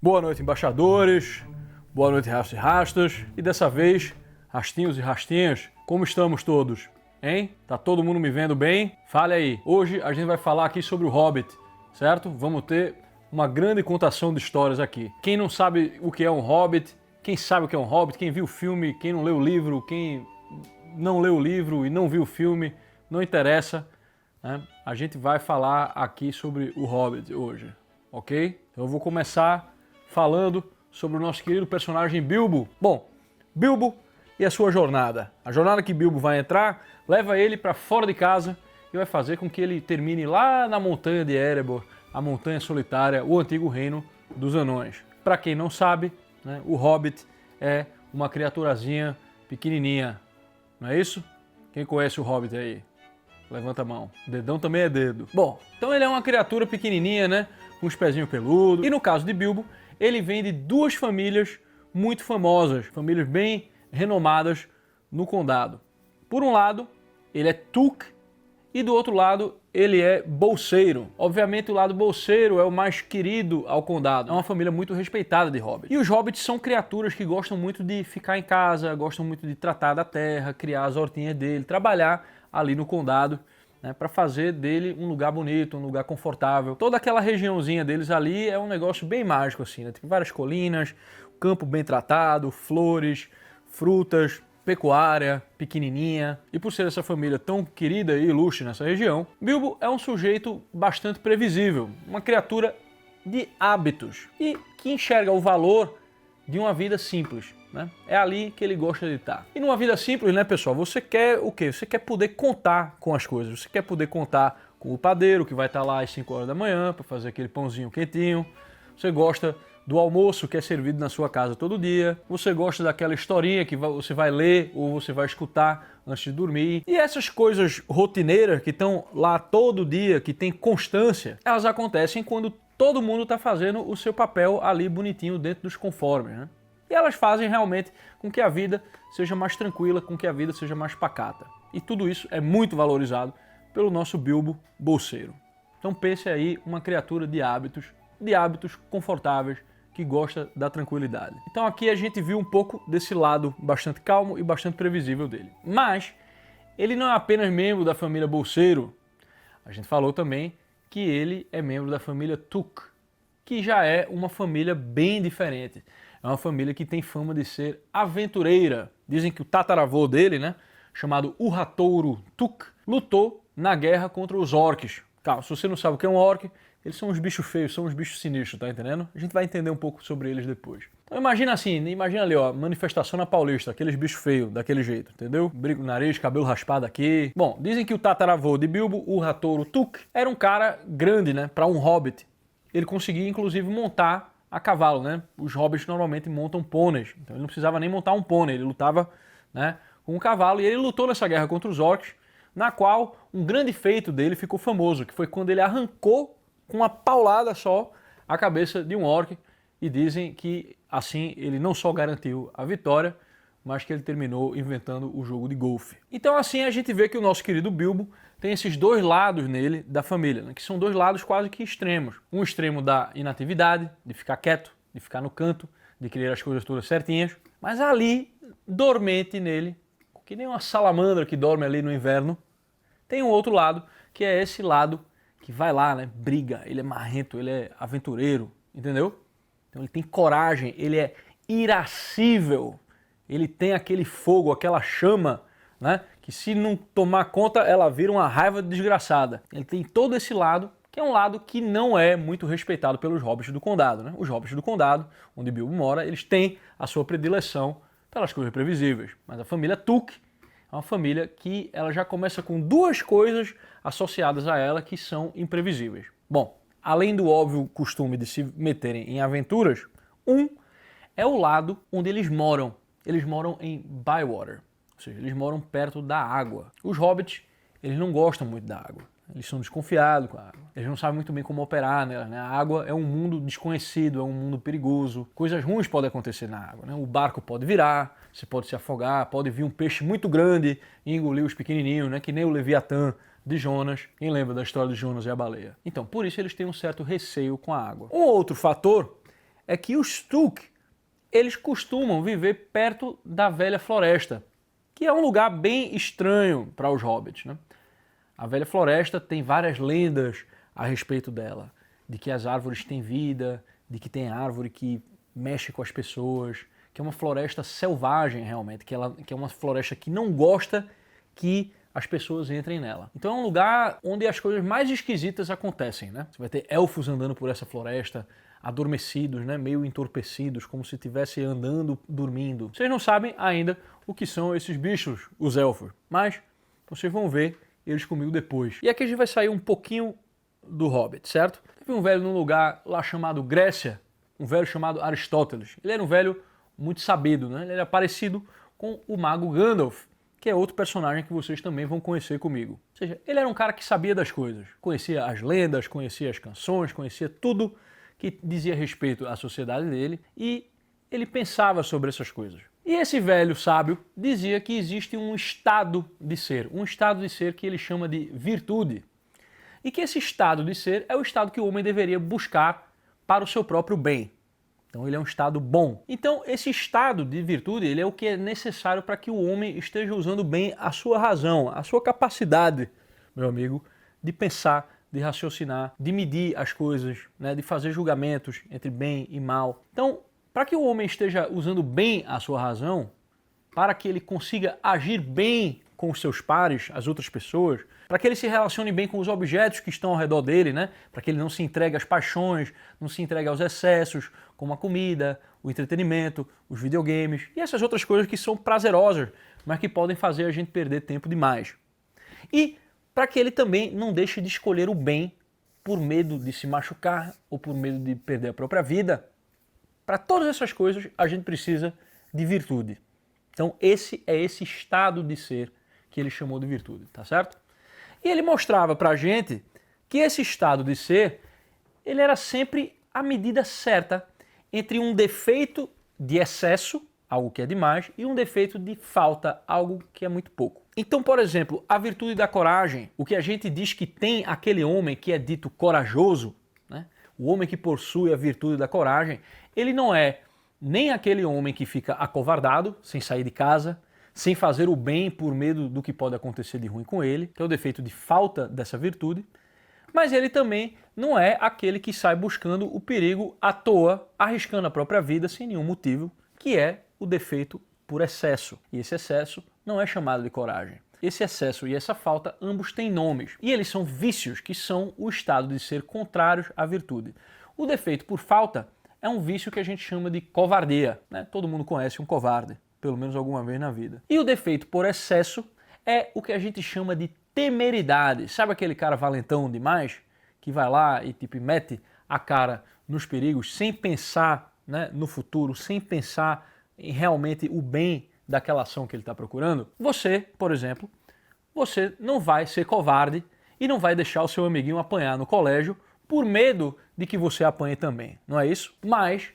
Boa noite, embaixadores. Boa noite, rastos e rastas. E dessa vez, rastinhos e rastinhas, como estamos todos? Hein? Tá todo mundo me vendo bem? Fale aí. Hoje a gente vai falar aqui sobre o Hobbit, certo? Vamos ter uma grande contação de histórias aqui. Quem não sabe o que é um Hobbit, quem sabe o que é um Hobbit, quem viu o filme, quem não leu o livro, quem não leu o livro e não viu o filme, não interessa, né? A gente vai falar aqui sobre o Hobbit hoje, ok? Então eu vou começar falando sobre o nosso querido personagem Bilbo. Bom, Bilbo e a sua jornada. A jornada que Bilbo vai entrar leva ele para fora de casa e vai fazer com que ele termine lá na montanha de Erebor, a montanha solitária, o antigo reino dos anões. Para quem não sabe, né, o Hobbit é uma criaturazinha pequenininha, não é isso? Quem conhece o Hobbit aí? Levanta a mão. Dedão também é dedo. Bom, então ele é uma criatura pequenininha, né, com os pezinhos peludos. E no caso de Bilbo, ele vem de duas famílias muito famosas, famílias bem renomadas no condado. Por um lado, ele é Took e do outro lado, ele é bolseiro. Obviamente o lado bolseiro é o mais querido ao condado. É uma família muito respeitada de hobbits. E os hobbits são criaturas que gostam muito de ficar em casa, gostam muito de tratar da terra, criar as hortinhas dele, trabalhar ali no condado, né, para fazer dele um lugar bonito, um lugar confortável. Toda aquela regiãozinha deles ali é um negócio bem mágico assim, né? Tem várias colinas, campo bem tratado, flores, frutas, pecuária, pequenininha. E por ser essa família tão querida e ilustre nessa região, Bilbo é um sujeito bastante previsível, uma criatura de hábitos e que enxerga o valor de uma vida simples, né? É ali que ele gosta de estar. E numa vida simples, né, pessoal, você quer o quê? Você quer poder contar com as coisas, você quer poder contar com o padeiro que vai estar lá às 5 horas da manhã para fazer aquele pãozinho quentinho, você gosta do almoço que é servido na sua casa todo dia, você gosta daquela historinha que você vai ler ou você vai escutar antes de dormir. E essas coisas rotineiras que estão lá todo dia, que tem constância, elas acontecem quando todo mundo está fazendo o seu papel ali bonitinho dentro dos conformes, né? E elas fazem realmente com que a vida seja mais tranquila, com que a vida seja mais pacata. E tudo isso é muito valorizado pelo nosso Bilbo bolseiro. Então pense aí uma criatura de hábitos confortáveis, que gosta da tranquilidade. Então aqui a gente viu um pouco desse lado bastante calmo e bastante previsível dele. Mas ele não é apenas membro da família bolseiro, a gente falou também que ele é membro da família Took, que já é uma família bem diferente. É uma família que tem fama de ser aventureira. Dizem que o tataravô dele, né, chamado Urra-Touro Took, lutou na guerra contra os orcs. Calma, se você não sabe o que é um orc, eles são uns bichos feios, são uns bichos sinistros, tá entendendo? A gente vai entender um pouco sobre eles depois. Então imagina assim, imagina ali, ó, manifestação na Paulista, aqueles bichos feios, daquele jeito, entendeu? Brinco no nariz, cabelo raspado aqui. Bom, dizem que o tataravô de Bilbo, o Urra-Touro Took, era um cara grande, né, para um hobbit. Ele conseguia, inclusive, montar a cavalo, né? Os hobbits normalmente montam pôneis, então ele não precisava nem montar um pônei, ele lutava, né, com um cavalo. E ele lutou nessa guerra contra os orcs, na qual um grande feito dele ficou famoso, que foi quando ele arrancou com uma paulada só a cabeça de um orc, e dizem que assim ele não só garantiu a vitória, mas que ele terminou inventando o jogo de golfe. Então assim a gente vê que o nosso querido Bilbo tem esses dois lados nele da família, né, que são dois lados quase que extremos. Um extremo da inatividade, de ficar quieto, de ficar no canto, de querer as coisas todas certinhas, mas ali, dormente nele, que nem uma salamandra que dorme ali no inverno, tem um outro lado, que é esse lado que vai lá, né, briga, ele é marrento, ele é aventureiro, entendeu? Então ele tem coragem, ele é irascível, ele tem aquele fogo, aquela chama, né, que se não tomar conta, ela vira uma raiva desgraçada. Ele tem todo esse lado, que é um lado que não é muito respeitado pelos hobbits do condado, né? Os hobbits do condado, onde Bilbo mora, eles têm a sua predileção pelas coisas previsíveis, mas a família Took é uma família que ela já começa com duas coisas associadas a ela que são imprevisíveis. Bom, além do óbvio costume de se meterem em aventuras, um é o lado onde eles moram. Eles moram em Bywater, ou seja, eles moram perto da água. Os hobbits, eles não gostam muito da água. Eles são desconfiados com a água. Eles não sabem muito bem como operar nela, né? A água é um mundo desconhecido, é um mundo perigoso. Coisas ruins podem acontecer na água, né? O barco pode virar, você pode se afogar, pode vir um peixe muito grande e engolir os pequenininhos, né? Que nem o Leviatã de Jonas. Quem lembra da história de Jonas e a baleia? Então, por isso eles têm um certo receio com a água. Um outro fator é que os Stug, eles costumam viver perto da Velha Floresta, que é um lugar bem estranho para os hobbits, né? A Velha Floresta tem várias lendas a respeito dela, de que as árvores têm vida, de que tem árvore que mexe com as pessoas, que é uma floresta selvagem realmente, que é uma floresta que não gosta que as pessoas entrem nela. Então é um lugar onde as coisas mais esquisitas acontecem, né? Você vai ter elfos andando por essa floresta, adormecidos, né? Meio entorpecidos, como se estivesse andando, dormindo. Vocês não sabem ainda o que são esses bichos, os elfos, mas vocês vão ver eles comigo depois. E aqui a gente vai sair um pouquinho do Hobbit, certo? Teve um velho num lugar lá chamado Grécia, um velho chamado Aristóteles. Ele era um velho muito sabido, né? Ele era parecido com o mago Gandalf, que é outro personagem que vocês também vão conhecer comigo. Ou seja, ele era um cara que sabia das coisas, conhecia as lendas, conhecia as canções, conhecia tudo que dizia respeito à sociedade dele e ele pensava sobre essas coisas. E esse velho sábio dizia que existe um estado de ser que ele chama de virtude. E que esse estado de ser é o estado que o homem deveria buscar para o seu próprio bem. Então ele é um estado bom. Então esse estado de virtude ele é o que é necessário para que o homem esteja usando bem a sua razão, a sua capacidade, meu amigo, de pensar, de raciocinar, de medir as coisas, né, de fazer julgamentos entre bem e mal. Então, para que o homem esteja usando bem a sua razão, para que ele consiga agir bem com os seus pares, as outras pessoas, para que ele se relacione bem com os objetos que estão ao redor dele, né? Para que ele não se entregue às paixões, não se entregue aos excessos, como a comida, o entretenimento, os videogames e essas outras coisas que são prazerosas, mas que podem fazer a gente perder tempo demais. E para que ele também não deixe de escolher o bem por medo de se machucar ou por medo de perder a própria vida. Para todas essas coisas, a gente precisa de virtude. Então esse é esse estado de ser que ele chamou de virtude, tá certo? E ele mostrava pra gente que esse estado de ser, ele era sempre a medida certa entre um defeito de excesso, algo que é demais, e um defeito de falta, algo que é muito pouco. Então, por exemplo, a virtude da coragem, o que a gente diz que tem aquele homem que é dito corajoso, né? O homem que possui a virtude da coragem, ele não é nem aquele homem que fica acovardado, sem sair de casa, sem fazer o bem por medo do que pode acontecer de ruim com ele, que é o defeito de falta dessa virtude, mas ele também não é aquele que sai buscando o perigo à toa, arriscando a própria vida sem nenhum motivo, que é o defeito por excesso. E esse excesso não é chamado de coragem. Esse excesso e essa falta, ambos têm nomes, e eles são vícios, que são o estado de ser contrários à virtude. O defeito por falta é um vício que a gente chama de covardia, né? Todo mundo conhece um covarde, pelo menos alguma vez na vida. E o defeito por excesso é o que a gente chama de temeridade. Sabe aquele cara valentão demais que vai lá e tipo mete a cara nos perigos sem pensar, né, no futuro, sem pensar em realmente o bem daquela ação que ele está procurando? Você, por exemplo, você não vai ser covarde e não vai deixar o seu amiguinho apanhar no colégio por medo de que você apanhe também, não é isso? Mas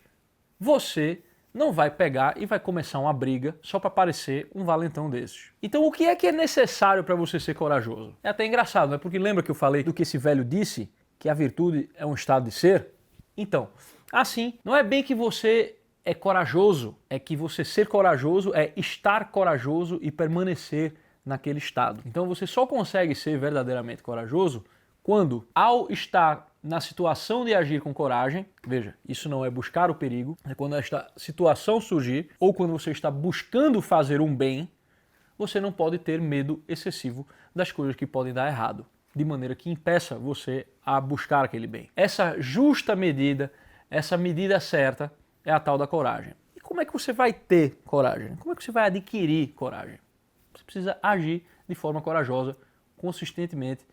você não vai pegar e vai começar uma briga só para parecer um valentão desses. Então o que é necessário para você ser corajoso? É até engraçado, não é? Porque lembra que eu falei do que esse velho disse? Que a virtude é um estado de ser? Então, assim, não é bem que você é corajoso, é que você ser corajoso é estar corajoso e permanecer naquele estado. Então você só consegue ser verdadeiramente corajoso quando, ao estar na situação de agir com coragem, veja, isso não é buscar o perigo, é quando esta situação surgir, ou quando você está buscando fazer um bem, você não pode ter medo excessivo das coisas que podem dar errado, de maneira que impeça você a buscar aquele bem. Essa justa medida, essa medida certa, é a tal da coragem. E como é que você vai ter coragem? Como é que você vai adquirir coragem? Você precisa agir de forma corajosa, consistentemente,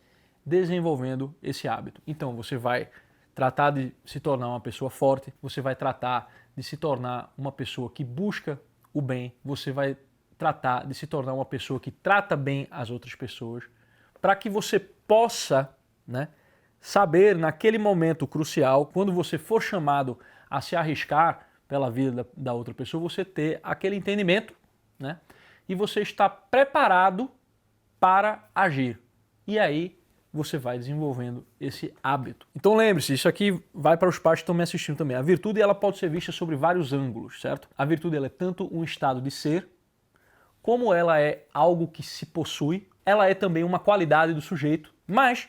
desenvolvendo esse hábito. Então você vai tratar de se tornar uma pessoa forte, você vai tratar de se tornar uma pessoa que busca o bem, você vai tratar de se tornar uma pessoa que trata bem as outras pessoas, para que você possa, né, saber naquele momento crucial, quando você for chamado a se arriscar pela vida da outra pessoa, você ter aquele entendimento, né, e você está preparado para agir. E aí você vai desenvolvendo esse hábito. Então lembre-se, isso aqui vai para os pais que estão me assistindo também. A virtude ela pode ser vista sobre vários ângulos, certo? A virtude ela é tanto um estado de ser, como ela é algo que se possui, ela é também uma qualidade do sujeito, mas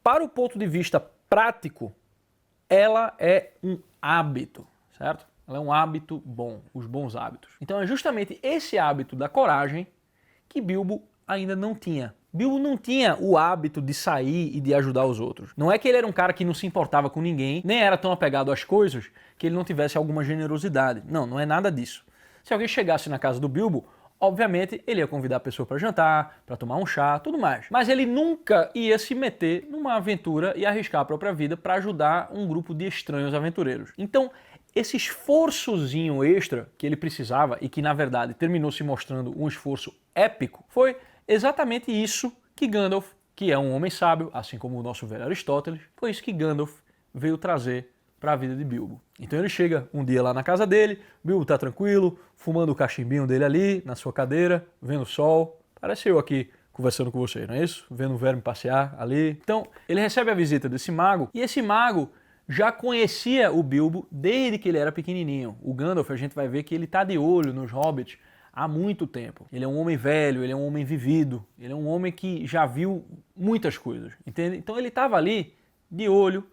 para o ponto de vista prático, ela é um hábito, certo? Ela é um hábito bom, os bons hábitos. Então é justamente esse hábito da coragem que Bilbo ainda não tinha. Bilbo não tinha o hábito de sair e de ajudar os outros. Não é que ele era um cara que não se importava com ninguém, nem era tão apegado às coisas que ele não tivesse alguma generosidade. Não, não é nada disso. Se alguém chegasse na casa do Bilbo, obviamente ele ia convidar a pessoa para jantar, para tomar um chá, tudo mais. Mas ele nunca ia se meter numa aventura e arriscar a própria vida para ajudar um grupo de estranhos aventureiros. Então, esse esforçozinho extra que ele precisava e que na verdade terminou se mostrando um esforço épico, foi exatamente isso que Gandalf, que é um homem sábio, assim como o nosso velho Aristóteles, foi isso que Gandalf veio trazer para a vida de Bilbo. Então ele chega um dia lá na casa dele, Bilbo tá tranquilo, fumando o cachimbinho dele ali, na sua cadeira, vendo o sol. Parece eu aqui conversando com vocês, não é isso? Vendo o verme passear ali. Então ele recebe a visita desse mago, e esse mago já conhecia o Bilbo desde que ele era pequenininho. O Gandalf, a gente vai ver que ele tá de olho nos hobbits há muito tempo. Ele é um homem velho, ele é um homem vivido, ele é um homem que já viu muitas coisas, entende? Então ele estava ali de olho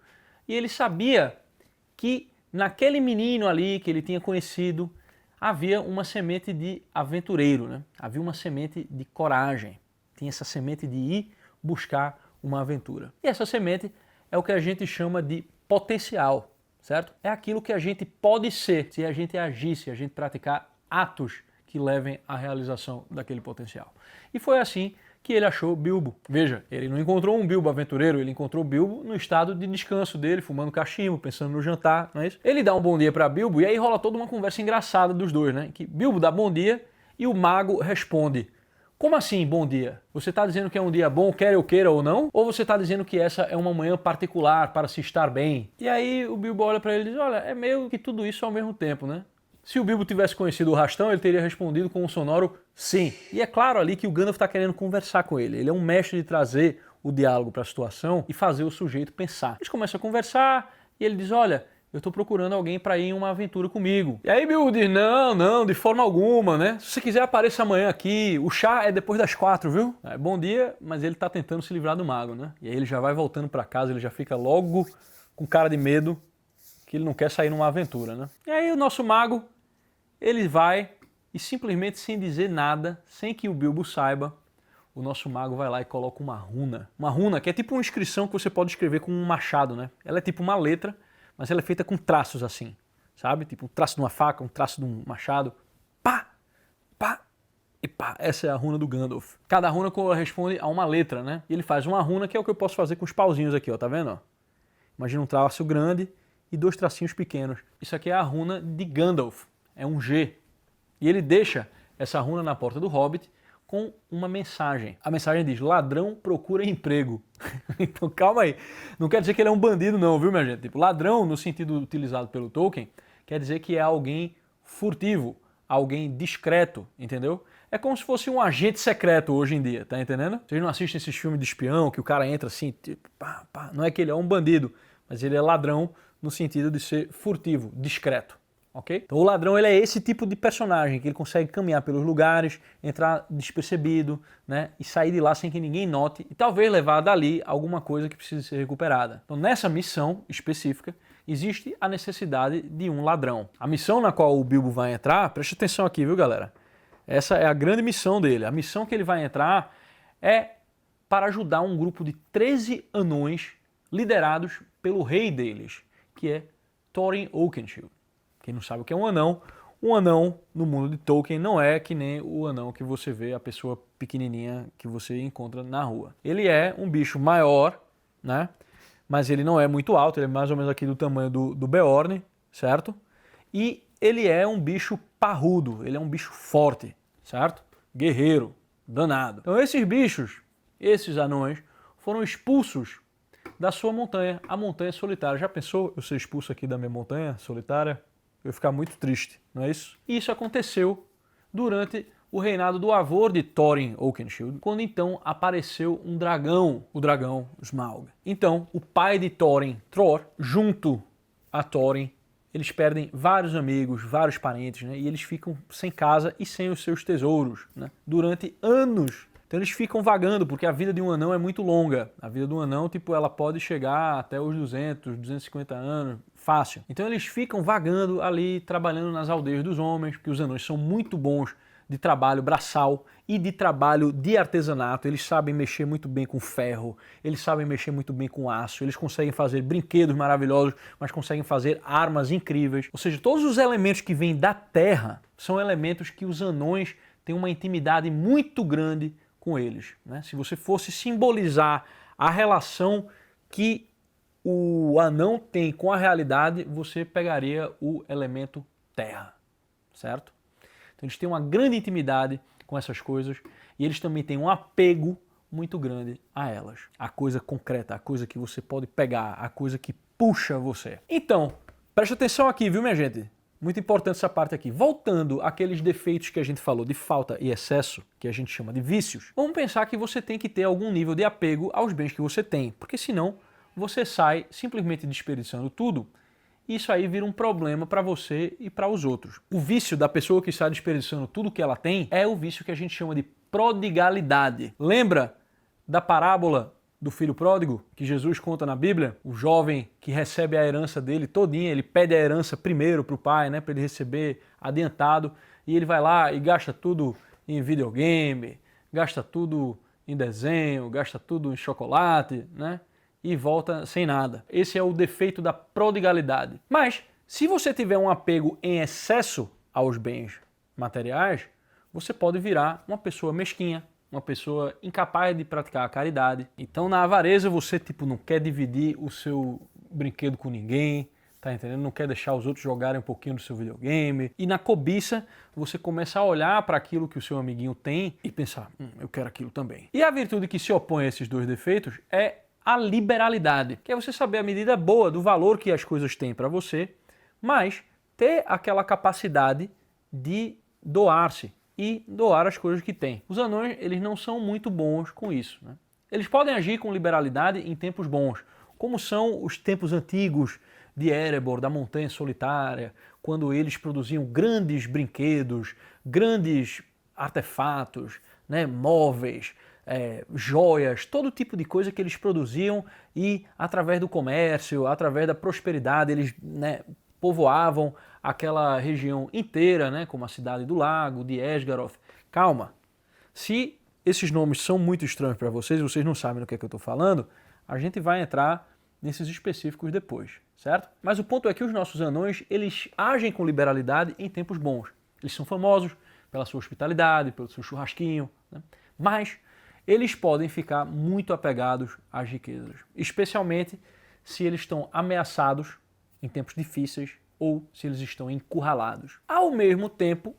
e ele sabia que naquele menino ali que ele tinha conhecido havia uma semente de aventureiro, né? Havia uma semente de coragem, tinha essa semente de ir buscar uma aventura. E essa semente é o que a gente chama de potencial, certo? É aquilo que a gente pode ser se a gente agir, se a gente praticar atos que levem à realização daquele potencial. E foi assim que ele achou Bilbo. Veja, ele não encontrou um Bilbo aventureiro, ele encontrou Bilbo no estado de descanso dele, fumando cachimbo, pensando no jantar, não é isso? Ele dá um bom dia para Bilbo e aí rola toda uma conversa engraçada dos dois, né? Que Bilbo dá bom dia e o mago responde: como assim, bom dia? Você está dizendo que é um dia bom, quer eu queira ou não? Ou você está dizendo que essa é uma manhã particular para se estar bem? E aí o Bilbo olha para ele e diz, olha, é meio que tudo isso ao mesmo tempo, né? Se o Bilbo tivesse conhecido o Rastão, ele teria respondido com um sonoro sim. E é claro ali que o Gandalf está querendo conversar com ele. Ele é um mestre de trazer o diálogo para a situação e fazer o sujeito pensar. Eles começam a conversar e ele diz, olha, eu estou procurando alguém para ir em uma aventura comigo. E aí Bilbo diz, não, de forma alguma, né? Se você quiser, apareça amanhã aqui. O chá é depois das 4, viu? É, bom dia, mas ele está tentando se livrar do mago, né? E aí ele já vai voltando para casa, ele já fica logo com cara de medo, que ele não quer sair numa aventura, né? E aí o nosso mago, ele vai e simplesmente sem dizer nada, sem que o Bilbo saiba, o nosso mago vai lá e coloca uma runa. Uma runa que é tipo uma inscrição que você pode escrever com um machado, né? Ela é tipo uma letra, mas ela é feita com traços assim, sabe? Tipo um traço de uma faca, um traço de um machado. Pá, pá e pá. Essa é a runa do Gandalf. Cada runa corresponde a uma letra, né? E ele faz uma runa que é o que eu posso fazer com os pauzinhos aqui, ó, tá vendo? Ó? Imagina um traço grande e dois tracinhos pequenos. Isso aqui é a runa de Gandalf, é um G. E ele deixa essa runa na porta do Hobbit com uma mensagem. A mensagem diz, ladrão procura emprego. Então calma aí, não quer dizer que ele é um bandido não, viu minha gente? Tipo, ladrão no sentido utilizado pelo Tolkien, quer dizer que é alguém furtivo, alguém discreto, entendeu? É como se fosse um agente secreto hoje em dia, tá entendendo? Vocês não assistem esses filmes de espião que o cara entra assim, tipo, pá, pá. Não é que ele é um bandido, mas ele é ladrão no sentido de ser furtivo, discreto. Okay? Então o ladrão ele é esse tipo de personagem, que ele consegue caminhar pelos lugares, entrar despercebido, né, e sair de lá sem que ninguém note e talvez levar dali alguma coisa que precise ser recuperada. Então nessa missão específica existe a necessidade de um ladrão. A missão na qual o Bilbo vai entrar, preste atenção aqui, viu galera? Essa é a grande missão dele. A missão que ele vai entrar é para ajudar um grupo de 13 anões liderados pelo rei deles, que é Thorin Oakenshield. Quem não sabe o que é um anão no mundo de Tolkien não é que nem o anão que você vê, a pessoa pequenininha que você encontra na rua. Ele é um bicho maior, né? Mas ele não é muito alto, ele é mais ou menos aqui do tamanho do Beorn, certo? E ele é um bicho parrudo, ele é um bicho forte, certo? Guerreiro, danado. Então esses bichos, esses anões, foram expulsos da sua montanha, a montanha solitária. Já pensou eu ser expulso aqui da minha montanha solitária? Eu ia ficar muito triste, não é isso? E isso aconteceu durante o reinado do avô de Thorin Oakenshield, quando então apareceu um dragão, o dragão Smaug. Então, o pai de Thorin, Thror, junto a Thorin, eles perdem vários amigos, vários parentes, né? E eles ficam sem casa e sem os seus tesouros, né? Durante anos. Então eles ficam vagando, porque a vida de um anão é muito longa. A vida de um anão, tipo, ela pode chegar até os 200, 250 anos, fácil. Então eles ficam vagando ali, trabalhando nas aldeias dos homens, porque os anões são muito bons de trabalho braçal e de trabalho de artesanato. Eles sabem mexer muito bem com ferro, eles sabem mexer muito bem com aço, eles conseguem fazer brinquedos maravilhosos, mas conseguem fazer armas incríveis. Ou seja, todos os elementos que vêm da terra são elementos que os anões têm uma intimidade muito grande com eles, né? Se você fosse simbolizar a relação que o anão tem com a realidade, você pegaria o elemento terra, certo? Então eles têm uma grande intimidade com essas coisas e eles também têm um apego muito grande a elas. A coisa concreta, a coisa que você pode pegar, a coisa que puxa você. Então, preste atenção aqui, viu, minha gente? Muito importante essa parte aqui. Voltando àqueles defeitos que a gente falou de falta e excesso, que a gente chama de vícios, vamos pensar que você tem que ter algum nível de apego aos bens que você tem, porque senão você sai simplesmente desperdiçando tudo. Isso aí vira um problema para você e para os outros. O vício da pessoa que está desperdiçando tudo que ela tem é o vício que a gente chama de prodigalidade. Lembra da parábola do filho pródigo que Jesus conta na Bíblia? O jovem que recebe a herança dele todinha, ele pede a herança primeiro para o pai, né, para ele receber adiantado, e ele vai lá e gasta tudo em videogame, gasta tudo em desenho, gasta tudo em chocolate, né? E volta sem nada. Esse é o defeito da prodigalidade. Mas, se você tiver um apego em excesso aos bens materiais, você pode virar uma pessoa mesquinha, uma pessoa incapaz de praticar a caridade. Então, na avareza, você não quer dividir o seu brinquedo com ninguém, tá entendendo? Não quer deixar os outros jogarem um pouquinho do seu videogame. E na cobiça, você começa a olhar para aquilo que o seu amiguinho tem e pensar, eu quero aquilo também. E a virtude que se opõe a esses dois defeitos é a liberalidade, que é você saber a medida boa do valor que as coisas têm para você, mas ter aquela capacidade de doar-se e doar as coisas que tem. Os anões, eles não são muito bons com isso, né? Eles podem agir com liberalidade em tempos bons, como são os tempos antigos de Erebor, da Montanha Solitária, quando eles produziam grandes brinquedos, grandes artefatos, né, móveis, joias, todo tipo de coisa que eles produziam e através do comércio, através da prosperidade, eles, né, povoavam aquela região inteira, né, como a Cidade do Lago, de Esgaroth. Calma, se esses nomes são muito estranhos para vocês, vocês não sabem do que é que eu estou falando, a gente vai entrar nesses específicos depois, certo? Mas o ponto é que os nossos anões, eles agem com liberalidade em tempos bons. Eles são famosos pela sua hospitalidade, pelo seu churrasquinho, né? Mas eles podem ficar muito apegados às riquezas, especialmente se eles estão ameaçados em tempos difíceis ou se eles estão encurralados. Ao mesmo tempo,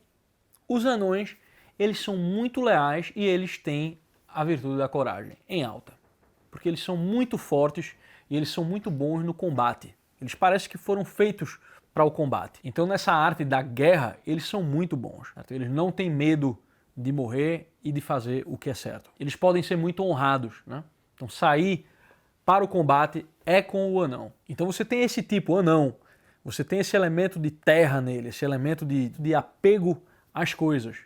os anões, eles são muito leais e eles têm a virtude da coragem em alta, porque eles são muito fortes e eles são muito bons no combate. Eles parecem que foram feitos para o combate. Então, nessa arte da guerra, eles são muito bons. Certo? Eles não têm medo de morrer e de fazer o que é certo. Eles podem ser muito honrados, né? Então sair para o combate é com o anão. Então você tem esse tipo, o anão, você tem esse elemento de terra nele, esse elemento de apego às coisas,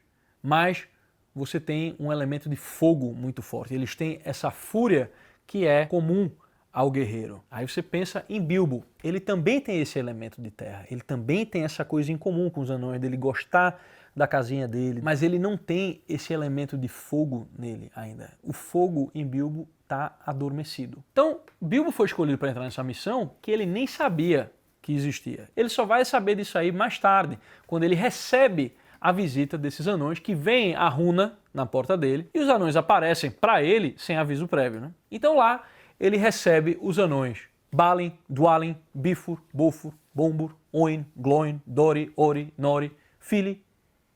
mas você tem um elemento de fogo muito forte. Eles têm essa fúria que é comum ao guerreiro. Aí você pensa em Bilbo, ele também tem esse elemento de terra, ele também tem essa coisa em comum com os anões, dele gostar da casinha dele, mas ele não tem esse elemento de fogo nele ainda. O fogo em Bilbo está adormecido. Então, Bilbo foi escolhido para entrar nessa missão que ele nem sabia que existia. Ele só vai saber disso aí mais tarde, quando ele recebe a visita desses anões que vêm a runa na porta dele e os anões aparecem para ele sem aviso prévio, né? Então lá ele recebe os anões Balin, Dwalin, Bifur, Bofur, Bombur, Oin, Gloin, Dori, Ori, Nori, Fili,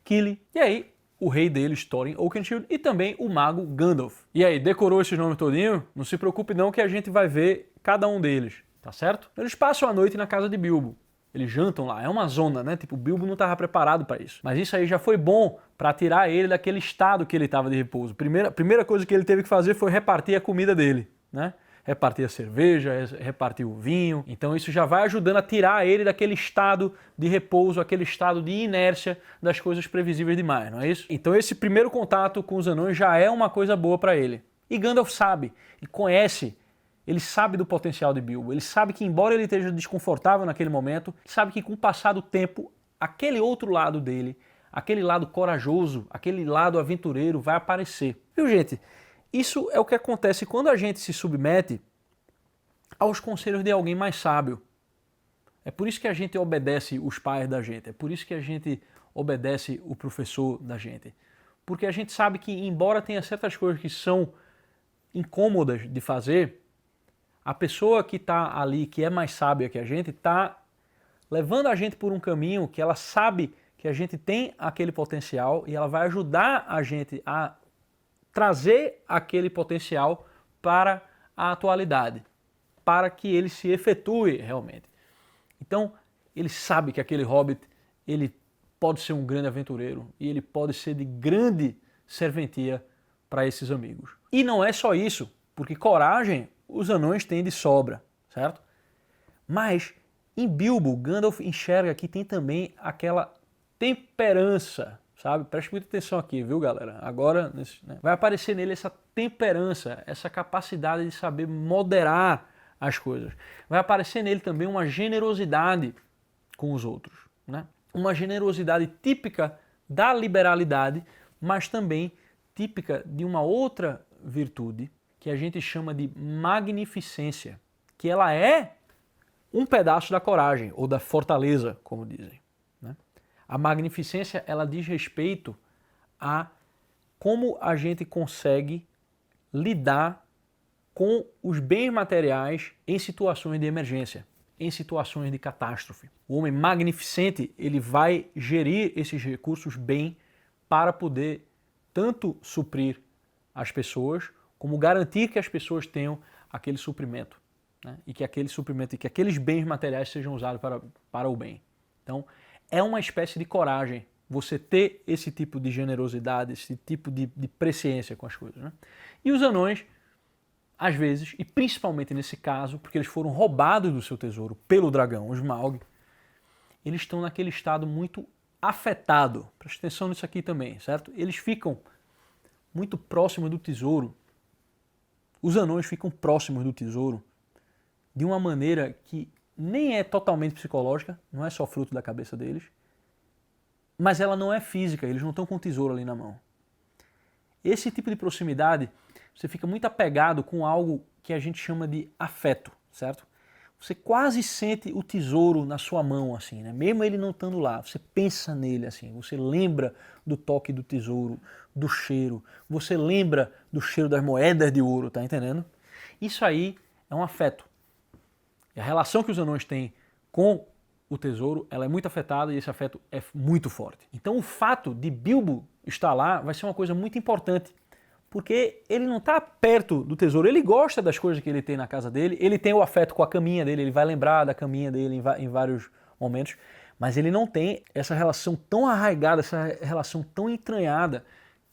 Kili, e aí o rei deles, Thorin Oakenshield, e também o mago Gandalf. E aí, decorou esses nomes todinho? Não se preocupe não que a gente vai ver cada um deles, tá certo? Eles passam a noite na casa de Bilbo. Eles jantam lá, é uma zona, né? Tipo, o Bilbo não estava preparado para isso. Mas isso aí já foi bom para tirar ele daquele estado que ele estava de repouso. Primeira coisa que ele teve que fazer foi repartir a comida dele, né? Repartir a cerveja, repartir o vinho. Então isso já vai ajudando a tirar ele daquele estado de repouso, aquele estado de inércia das coisas previsíveis demais, não é isso? Então esse primeiro contato com os anões já é uma coisa boa para ele. E Gandalf sabe e conhece, ele sabe do potencial de Bilbo, ele sabe que embora ele esteja desconfortável naquele momento, sabe que com o passar do tempo, aquele outro lado dele, aquele lado corajoso, aquele lado aventureiro vai aparecer. Viu, gente? Isso é o que acontece quando a gente se submete aos conselhos de alguém mais sábio. É por isso que a gente obedece os pais da gente, é por isso que a gente obedece o professor da gente. Porque a gente sabe que, embora tenha certas coisas que são incômodas de fazer, a pessoa que está ali, que é mais sábia que a gente, está levando a gente por um caminho que ela sabe que a gente tem aquele potencial e ela vai ajudar a gente a trazer aquele potencial para a atualidade, para que ele se efetue realmente. Então, ele sabe que aquele hobbit, ele pode ser um grande aventureiro e ele pode ser de grande serventia para esses amigos. E não é só isso, porque coragem os anões têm de sobra, certo? Mas em Bilbo, Gandalf enxerga que tem também aquela temperança, sabe? Preste muita atenção aqui, viu, galera? Agora vai aparecer nele essa temperança, essa capacidade de saber moderar as coisas. Vai aparecer nele também uma generosidade com os outros, né? Uma generosidade típica da liberalidade, mas também típica de uma outra virtude que a gente chama de magnificência, que ela é um pedaço da coragem, ou da fortaleza, como dizem, né? A magnificência, ela diz respeito a como a gente consegue lidar com os bens materiais em situações de emergência, em situações de catástrofe. O homem magnificente, ele vai gerir esses recursos bem para poder tanto suprir as pessoas, como garantir que as pessoas tenham aquele suprimento, né? E que aquele suprimento e que aqueles bens materiais sejam usados para o bem. Então, é uma espécie de coragem você ter esse tipo de generosidade, esse tipo de presciência com as coisas, né? E os anões, às vezes, e principalmente nesse caso, porque eles foram roubados do seu tesouro pelo dragão, o Smaug, eles estão naquele estado muito afetado. Preste atenção nisso aqui também, certo? Eles ficam muito próximos do tesouro. Os anões ficam próximos do tesouro de uma maneira que nem é totalmente psicológica, não é só fruto da cabeça deles, mas ela não é física, eles não estão com o tesouro ali na mão. Esse tipo de proximidade, você fica muito apegado com algo que a gente chama de afeto, certo? Você quase sente o tesouro na sua mão, assim, né? Mesmo ele não estando lá, você pensa nele, assim, você lembra do toque do tesouro, do cheiro, você lembra do cheiro das moedas de ouro, tá entendendo? Isso aí é um afeto. E a relação que os anões têm com o tesouro, ela é muito afetada e esse afeto é muito forte. Então o fato de Bilbo estar lá vai ser uma coisa muito importante, porque ele não está perto do tesouro, ele gosta das coisas que ele tem na casa dele, ele tem o afeto com a caminha dele, ele vai lembrar da caminha dele em vários momentos, mas ele não tem essa relação tão arraigada, essa relação tão entranhada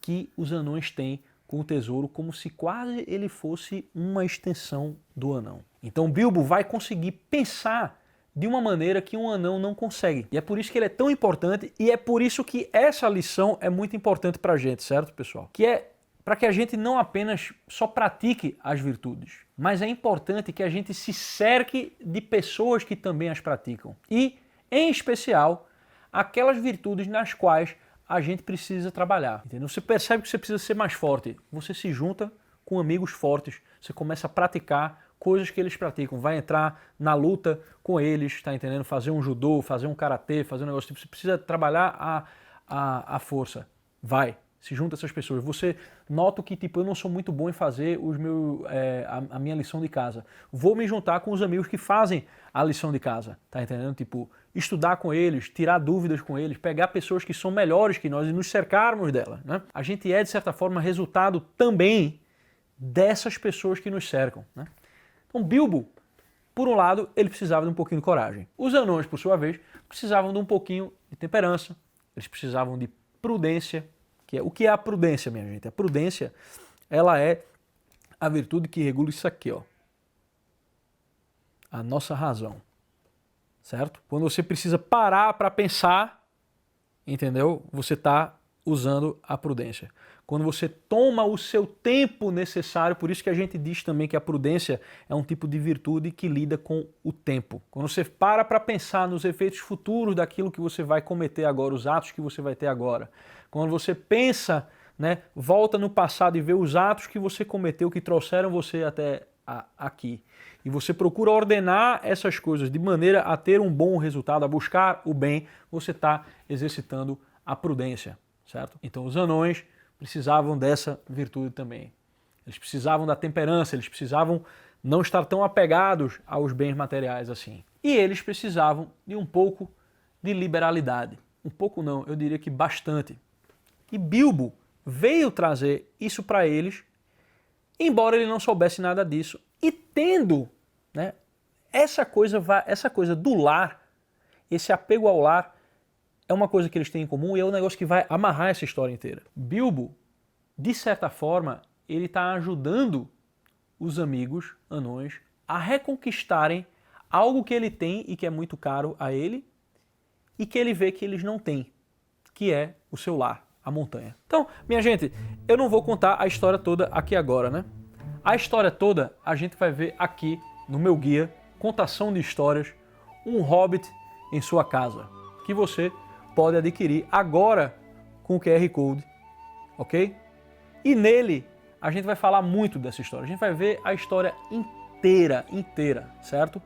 que os anões têm com o tesouro, como se quase ele fosse uma extensão do anão. Então Bilbo vai conseguir pensar de uma maneira que um anão não consegue. E é por isso que ele é tão importante e é por isso que essa lição é muito importante pra gente, certo, pessoal? Que é para que a gente não apenas só pratique as virtudes, mas é importante que a gente se cerque de pessoas que também as praticam. E, em especial, aquelas virtudes nas quais a gente precisa trabalhar. Entendeu? Você percebe que você precisa ser mais forte, você se junta com amigos fortes, você começa a praticar coisas que eles praticam, vai entrar na luta com eles, tá entendendo? Fazer um judô, fazer um karatê, fazer um negócio tipo, você precisa trabalhar a força. Vai, se junta a essas pessoas. Você nota que tipo, eu não sou muito bom em fazer a minha lição de casa. Vou me juntar com os amigos que fazem a lição de casa, tá entendendo? Tipo, estudar com eles, tirar dúvidas com eles, pegar pessoas que são melhores que nós e nos cercarmos delas, né? A gente é, de certa forma, resultado também dessas pessoas que nos cercam, né? Então Bilbo por um lado, ele precisava de um pouquinho de coragem. Os anões, por sua vez, precisavam de um pouquinho de temperança, eles precisavam de prudência. O que é a prudência, minha gente? A prudência, ela é a virtude que regula isso aqui, ó. A nossa razão, certo? Quando você precisa parar para pensar, entendeu? Você está usando a prudência. Quando você toma o seu tempo necessário, por isso que a gente diz também que a prudência é um tipo de virtude que lida com o tempo. Quando você para pensar nos efeitos futuros daquilo que você vai cometer agora, os atos que você vai ter agora. Quando você pensa, né, volta no passado e vê os atos que você cometeu, que trouxeram você até aqui. E você procura ordenar essas coisas de maneira a ter um bom resultado, a buscar o bem, você está exercitando a prudência, certo? Então os anões precisavam dessa virtude também. Eles precisavam da temperança, eles precisavam não estar tão apegados aos bens materiais assim. E eles precisavam de um pouco de liberalidade. Um pouco não, eu diria que bastante. E Bilbo veio trazer isso para eles, embora ele não soubesse nada disso. E tendo, né, essa coisa do lar, esse apego ao lar, é uma coisa que eles têm em comum e é um negócio que vai amarrar essa história inteira. Bilbo, de certa forma, ele está ajudando os amigos anões a reconquistarem algo que ele tem e que é muito caro a ele e que ele vê que eles não têm, que é o seu lar, a montanha. Então, minha gente, eu não vou contar a história toda aqui agora, né? A história toda a gente vai ver aqui no meu guia, Contação de Histórias, um Hobbit em sua casa, que você pode adquirir agora com o QR Code, ok? E nele a gente vai falar muito dessa história, a gente vai ver a história inteira, certo?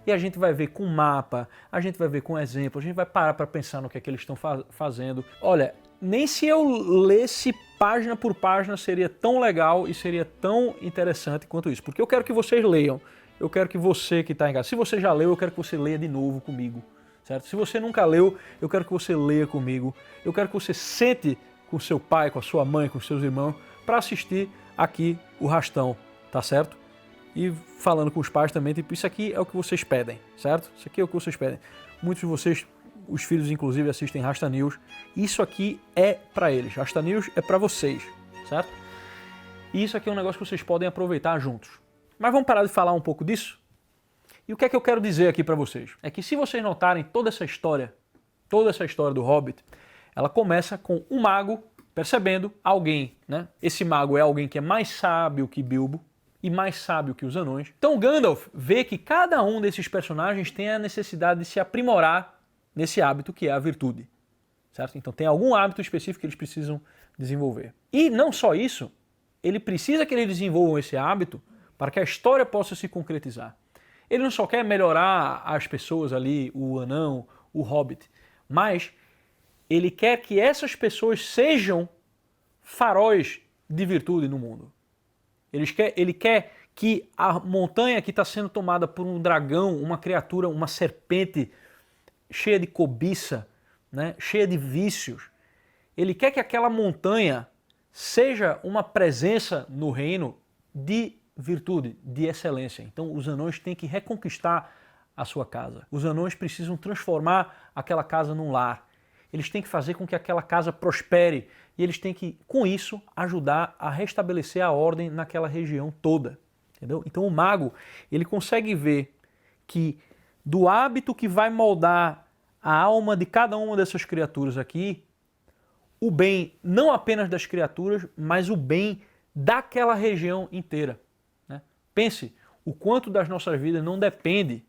E a gente vai ver com mapa, a gente vai ver com exemplo, a gente vai parar para pensar no que é que eles estão fazendo. Olha, nem se eu lesse página por página seria tão legal e seria tão interessante quanto isso, porque eu quero que vocês leiam, eu quero que você que está em casa, se você já leu, eu quero que você leia de novo comigo. Certo? Se você nunca leu, eu quero que você leia comigo. Eu quero que você sente com seu pai, com a sua mãe, com seus irmãos, para assistir aqui o Rastão, tá certo? E falando com os pais também, tipo, isso aqui é o que vocês pedem, certo? Isso aqui é o que vocês pedem. Muitos de vocês, os filhos inclusive, assistem Rasta News. Isso aqui é para eles. Rasta News é para vocês, certo? E isso aqui é um negócio que vocês podem aproveitar juntos. Mas vamos parar de falar um pouco disso? E o que é que eu quero dizer aqui para vocês? É que se vocês notarem toda essa história do Hobbit, ela começa com um mago percebendo alguém, né? Esse mago é alguém que é mais sábio que Bilbo e mais sábio que os anões. Então Gandalf vê que cada um desses personagens tem a necessidade de se aprimorar nesse hábito que é a virtude, certo? Então tem algum hábito específico que eles precisam desenvolver. E não só isso, ele precisa que eles desenvolvam esse hábito para que a história possa se concretizar. Ele não só quer melhorar as pessoas ali, o anão, o hobbit, mas ele quer que essas pessoas sejam faróis de virtude no mundo. Ele quer que a montanha que está sendo tomada por um dragão, uma criatura, uma serpente cheia de cobiça, né, cheia de vícios, ele quer que aquela montanha seja uma presença no reino de virtude, de excelência. Então os anões têm que reconquistar a sua casa. Os anões precisam transformar aquela casa num lar. Eles têm que fazer com que aquela casa prospere e eles têm que, com isso, ajudar a restabelecer a ordem naquela região toda. Entendeu? Então o mago, ele consegue ver que do hábito que vai moldar a alma de cada uma dessas criaturas aqui, o bem não apenas das criaturas, mas o bem daquela região inteira. Pense o quanto das nossas vidas não depende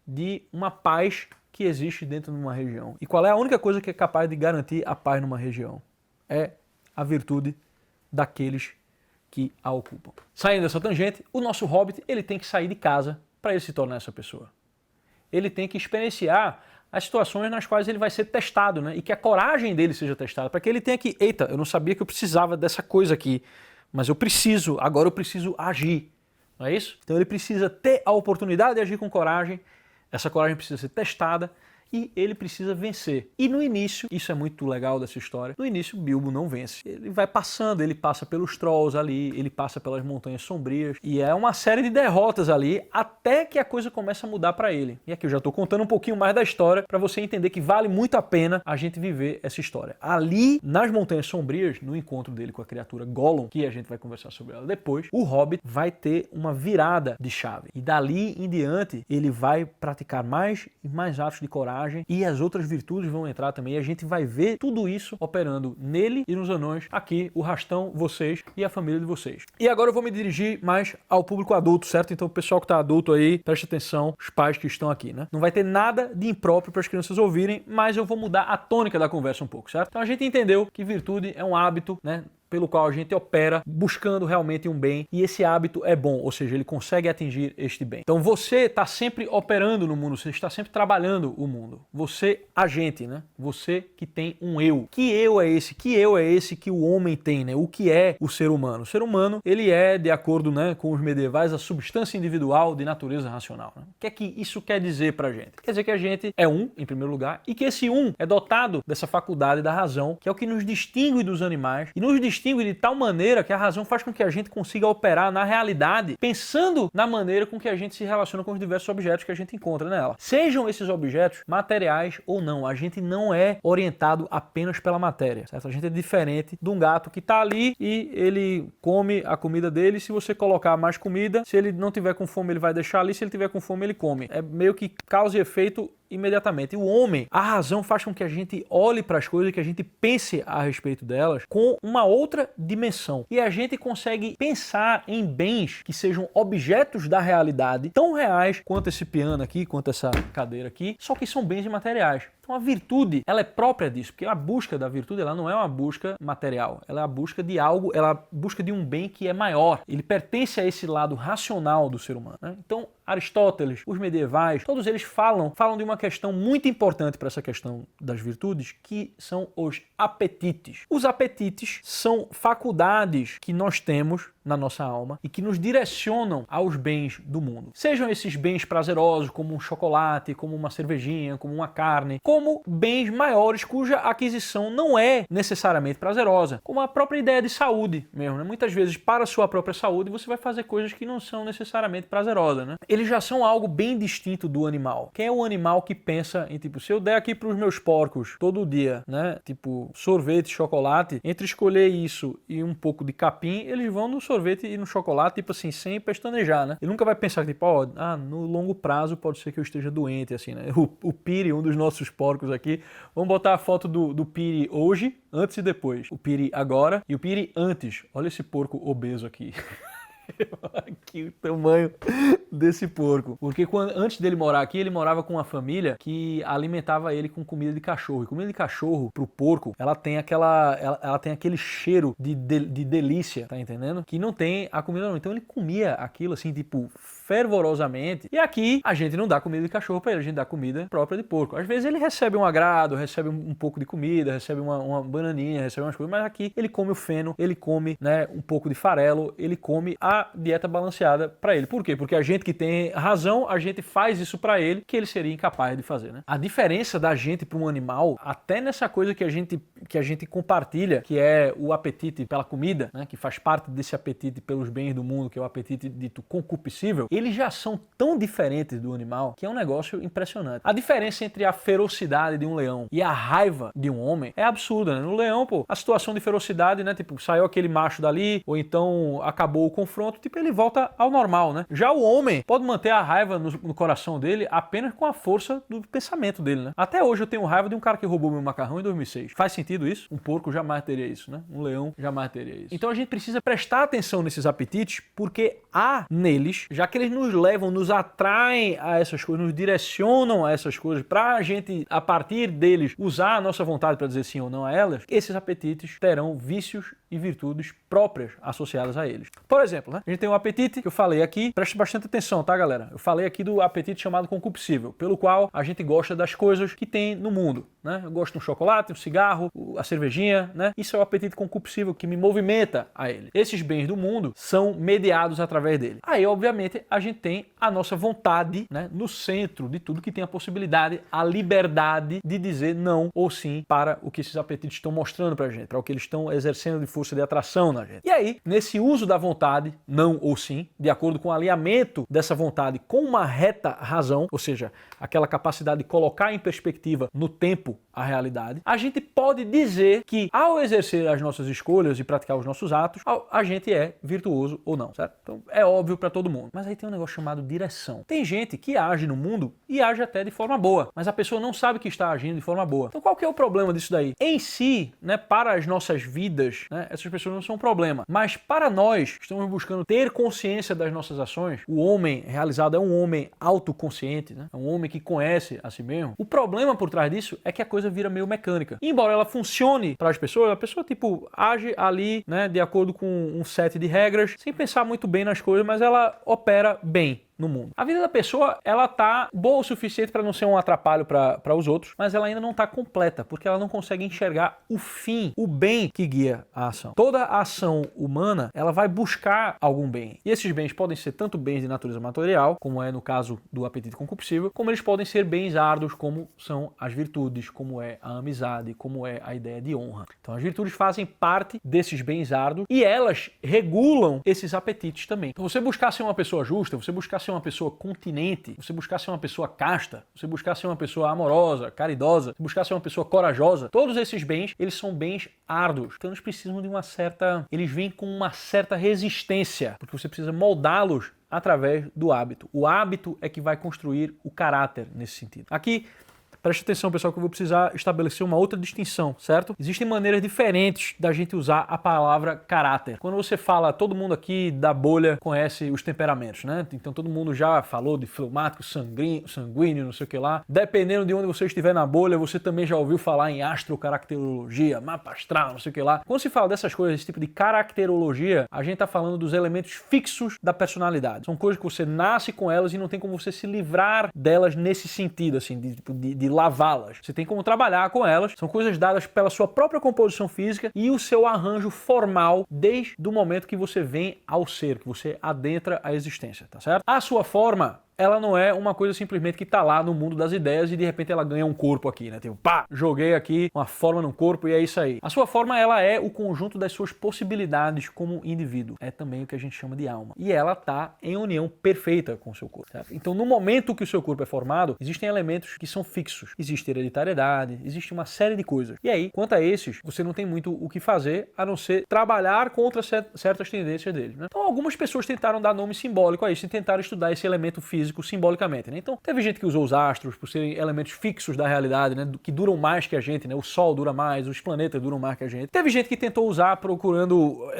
de uma paz que existe dentro de uma região. E qual é a única coisa que é capaz de garantir a paz numa região? É a virtude daqueles que a ocupam. Saindo dessa tangente, o nosso hobbit ele tem que sair de casa para ele se tornar essa pessoa. Ele tem que experienciar as situações nas quais ele vai ser testado, né? E que a coragem dele seja testada, para que ele tenha que, eita, eu não sabia que eu precisava dessa coisa aqui, mas agora eu preciso agir. Não é isso? Então ele precisa ter a oportunidade de agir com coragem, essa coragem precisa ser testada e ele precisa vencer. E no início, isso é muito legal dessa história, no início Bilbo não vence. Ele vai passando, ele passa pelos Trolls ali, ele passa pelas Montanhas Sombrias, e é uma série de derrotas ali, até que a coisa começa a mudar para ele. E aqui eu já tô contando um pouquinho mais da história, para você entender que vale muito a pena a gente viver essa história. Ali, nas Montanhas Sombrias, no encontro dele com a criatura Gollum, que a gente vai conversar sobre ela depois, o Hobbit vai ter uma virada de chave. E dali em diante, ele vai praticar mais e mais atos de coragem, e as outras virtudes vão entrar também, e a gente vai ver tudo isso operando nele e nos anões, aqui, o Rastão, vocês e a família de vocês. E agora eu vou me dirigir mais ao público adulto, certo? Então o pessoal que tá adulto aí, preste atenção, os pais que estão aqui, né? Não vai ter nada de impróprio para as crianças ouvirem, mas eu vou mudar a tônica da conversa um pouco, certo? Então a gente entendeu que virtude é um hábito, né, pelo qual a gente opera buscando realmente um bem, e esse hábito é bom, ou seja, ele consegue atingir este bem. Então você está sempre operando no mundo, você está sempre trabalhando o mundo. Você, agente, né? Você que tem um eu. Que eu é esse? Que eu é esse que o homem tem, né? O que é o ser humano? O ser humano, ele é, de acordo, né, com os medievais, a substância individual de natureza racional. Né? O que é que isso quer dizer pra gente? Quer dizer que a gente é um, em primeiro lugar, e que esse um é dotado dessa faculdade da razão, que é o que nos distingue dos animais, e nos distingue de tal maneira que a razão faz com que a gente consiga operar na realidade, pensando na maneira com que a gente se relaciona com os diversos objetos que a gente encontra nela. Sejam esses objetos materiais ou não, a gente não é orientado apenas pela matéria, certo? A gente é diferente de um gato que está ali e ele come a comida dele. Se você colocar mais comida, se ele não tiver com fome, ele vai deixar ali, se ele tiver com fome, ele come. É meio que causa e efeito imediatamente. E o homem, a razão faz com que a gente olhe para as coisas, que a gente pense a respeito delas com uma outra dimensão. E a gente consegue pensar em bens que sejam objetos da realidade, tão reais quanto esse piano aqui, quanto essa cadeira aqui, só que são bens imateriais. Então a virtude, ela é própria disso, porque a busca da virtude, ela não é uma busca material, ela é a busca de algo, ela é a busca de um bem que é maior. Ele pertence a esse lado racional do ser humano, né? Então Aristóteles, os medievais, todos eles falam de uma questão muito importante para essa questão das virtudes, que são os apetites. Os apetites são faculdades que nós temos na nossa alma e que nos direcionam aos bens do mundo. Sejam esses bens prazerosos, como um chocolate, como uma cervejinha, como uma carne, como bens maiores cuja aquisição não é necessariamente prazerosa, como a própria ideia de saúde mesmo, né? Muitas vezes, para a sua própria saúde, você vai fazer coisas que não são necessariamente prazerosas, né? Eles já são algo bem distinto do animal. Quem é o animal que pensa em, tipo, se eu der aqui para os meus porcos todo dia, né, tipo, sorvete, chocolate, entre escolher isso e um pouco de capim, eles vão no sorvete e no chocolate, tipo assim, sem pestanejar, né? Ele nunca vai pensar, tipo, ó, no longo prazo pode ser que eu esteja doente, assim, né? O Piri, um dos nossos porcos aqui, vamos botar a foto do Piri hoje, antes e depois. O Piri agora e o Piri antes. Olha esse porco obeso aqui. Aqui o tamanho desse porco. Porque antes dele morar aqui, ele morava com uma família que alimentava ele com comida de cachorro. E comida de cachorro, pro porco, ela tem aquele cheiro de delícia, tá entendendo? Que não tem a comida não. Então ele comia aquilo assim, tipo, fervorosamente. E aqui a gente não dá comida de cachorro pra ele, a gente dá comida própria de porco. Às vezes ele recebe um agrado, recebe um pouco de comida, recebe uma bananinha, recebe umas coisas, mas aqui ele come o feno, ele come, né, um pouco de farelo, ele come a dieta balanceada pra ele. Por quê? Porque a gente que tem razão, a gente faz isso pra ele, que ele seria incapaz de fazer, né? A diferença da gente para um animal, até nessa coisa que a gente compartilha, que é o apetite pela comida, né, que faz parte desse apetite pelos bens do mundo, que é o apetite dito concupiscível, eles já são tão diferentes do animal que é um negócio impressionante. A diferença entre a ferocidade de um leão e a raiva de um homem é absurda, né? No leão, pô, a situação de ferocidade, né, tipo, saiu aquele macho dali, ou então acabou o confronto, tipo, ele volta ao normal, né? Já o homem pode manter a raiva no coração dele apenas com a força do pensamento dele, né? Até hoje eu tenho raiva de um cara que roubou meu macarrão em 2006. Faz sentido isso? Um porco jamais teria isso, né? Um leão jamais teria isso. Então a gente precisa prestar atenção nesses apetites, porque há neles, já que eles nos levam, nos atraem a essas coisas, nos direcionam a essas coisas, pra gente, a partir deles, usar a nossa vontade para dizer sim ou não a elas, esses apetites terão vícios e virtudes próprias associadas a eles. Por exemplo, né, a gente tem o apetite, que eu falei aqui, preste bastante atenção, tá, galera? Eu falei aqui do apetite chamado concupiscível, pelo qual a gente gosta das coisas que tem no mundo, né? Eu gosto de um chocolate, um cigarro, a cervejinha, né? Isso é o apetite concupiscível que me movimenta a ele. Esses bens do mundo são mediados através dele. Aí, obviamente, a gente tem a nossa vontade, né, no centro de tudo, que tem a possibilidade, a liberdade de dizer não ou sim para o que esses apetites estão mostrando pra gente, para o que eles estão exercendo de força de atração na gente. E aí, nesse uso da vontade, não ou sim, de acordo com o alinhamento dessa vontade com uma reta razão, ou seja, aquela capacidade de colocar em perspectiva no tempo a realidade, a gente pode dizer que ao exercer as nossas escolhas e praticar os nossos atos, a gente é virtuoso ou não, certo? Então é óbvio para todo mundo. Mas aí tem um negócio chamado direção. Tem gente que age no mundo e age até de forma boa, mas a pessoa não sabe que está agindo de forma boa. Então qual que é o problema disso daí? Em si, né, para as nossas vidas, né, essas pessoas não são um problema, mas para nós que estamos buscando ter consciência das nossas ações, o homem realizado é um homem autoconsciente, né? É um homem que conhece a si mesmo. O problema por trás disso é que a coisa vira meio mecânica. E embora ela funcione para as pessoas, a pessoa tipo age ali, né, de acordo com um set de regras, sem pensar muito bem nas coisas, mas ela opera bem no mundo. A vida da pessoa, ela tá boa o suficiente para não ser um atrapalho para os outros, mas ela ainda não tá completa, porque ela não consegue enxergar o fim, o bem que guia a ação. Toda a ação humana, ela vai buscar algum bem. E esses bens podem ser tanto bens de natureza material, como é no caso do apetite concupiscível, como eles podem ser bens árduos, como são as virtudes, como é a amizade, como é a ideia de honra. Então as virtudes fazem parte desses bens árduos e elas regulam esses apetites também. Então você buscar ser uma pessoa justa, você buscar ser uma pessoa continente, você buscar ser uma pessoa casta, você buscar ser uma pessoa amorosa, caridosa, você buscar ser uma pessoa corajosa, todos esses bens, eles são bens árduos. Então eles precisam de uma certa... eles vêm com uma certa resistência, porque você precisa moldá-los através do hábito. O hábito é que vai construir o caráter nesse sentido. Aqui, preste atenção, pessoal, que eu vou precisar estabelecer uma outra distinção, certo? Existem maneiras diferentes da gente usar a palavra caráter. Quando você fala, todo mundo aqui da bolha conhece os temperamentos, né? Então todo mundo já falou de fleumático, sanguíneo, não sei o que lá. Dependendo de onde você estiver na bolha, você também já ouviu falar em astrocaracterologia, mapa astral, não sei o que lá. Quando se fala dessas coisas, esse tipo de caracterologia, a gente tá falando dos elementos fixos da personalidade. São coisas que você nasce com elas e não tem como você se livrar delas nesse sentido, assim, de lavá-las. Você tem como trabalhar com elas. São coisas dadas pela sua própria composição física e o seu arranjo formal desde o momento que você vem ao ser, que você adentra a existência, tá certo? A sua forma, ela não é uma coisa simplesmente que tá lá no mundo das ideias e de repente ela ganha um corpo aqui, né? Tipo, pá, joguei aqui uma forma no corpo e é isso aí. A sua forma, ela é o conjunto das suas possibilidades como indivíduo. É também o que a gente chama de alma. E ela tá em união perfeita com o seu corpo, certo? Então, no momento que o seu corpo é formado, existem elementos que são fixos. Existe hereditariedade, existe uma série de coisas. E aí, quanto a esses, você não tem muito o que fazer a não ser trabalhar contra certas tendências deles, né? Então, algumas pessoas tentaram dar nome simbólico a isso e tentaram estudar esse elemento físico simbolicamente, né? Então, teve gente que usou os astros por serem elementos fixos da realidade, né? Que duram mais que a gente, né? O Sol dura mais, os planetas duram mais que a gente. Teve gente que tentou usar procurando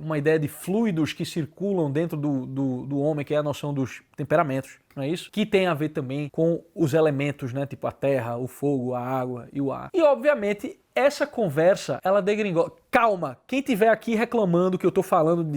uma ideia de fluidos que circulam dentro do homem, que é a noção dos temperamentos, não é isso? Que tem a ver também com os elementos, né? Tipo a terra, o fogo, a água e o ar. E, obviamente, essa conversa, ela degringola. Calma, quem tiver aqui reclamando que eu tô falando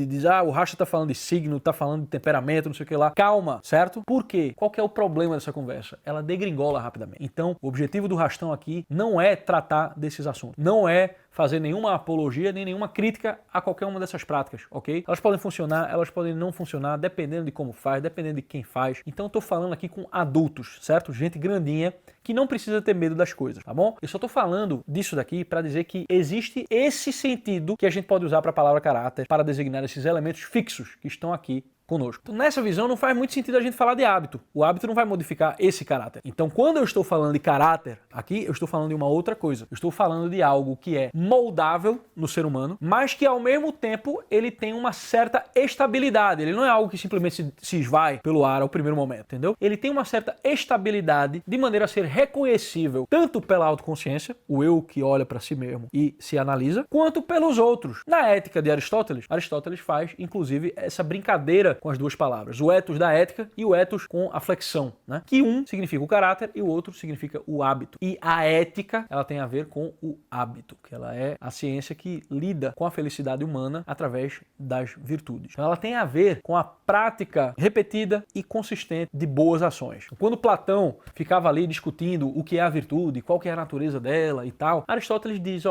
o Racha tá falando de signo, tá falando de temperamento, não sei o que lá. Calma, certo? Por quê? Qual que é o problema dessa conversa? Ela degringola rapidamente. Então, o objetivo do Rastão aqui não é tratar desses assuntos. Não é fazer nenhuma apologia, nem nenhuma crítica a qualquer uma dessas práticas, ok? Elas podem funcionar, elas podem não funcionar, dependendo de como faz, dependendo de quem faz. Então eu tô falando aqui com adultos, certo? Gente grandinha, que não precisa ter medo das coisas, tá bom? Eu só tô falando disso daqui para dizer que existe esse sentido que a gente pode usar para a palavra caráter para designar esses elementos fixos que estão aqui conosco. Então, nessa visão, não faz muito sentido a gente falar de hábito. O hábito não vai modificar esse caráter. Então, quando eu estou falando de caráter, aqui eu estou falando de uma outra coisa. Eu estou falando de algo que é moldável no ser humano, mas que ao mesmo tempo ele tem uma certa estabilidade. Ele não é algo que simplesmente se esvai pelo ar ao primeiro momento, entendeu? Ele tem uma certa estabilidade de maneira a ser reconhecível tanto pela autoconsciência, o eu que olha para si mesmo e se analisa, quanto pelos outros. Na ética de Aristóteles, Aristóteles faz, inclusive, essa brincadeira com as duas palavras. O ethos da ética e o ethos com a flexão, né? Que um significa o caráter e o outro significa o hábito. E a ética, ela tem a ver com o hábito, que ela é a ciência que lida com a felicidade humana através das virtudes. Então, ela tem a ver com a prática repetida e consistente de boas ações. Quando Platão ficava ali discutindo o que é a virtude, qual que é a natureza dela e tal, Aristóteles diz,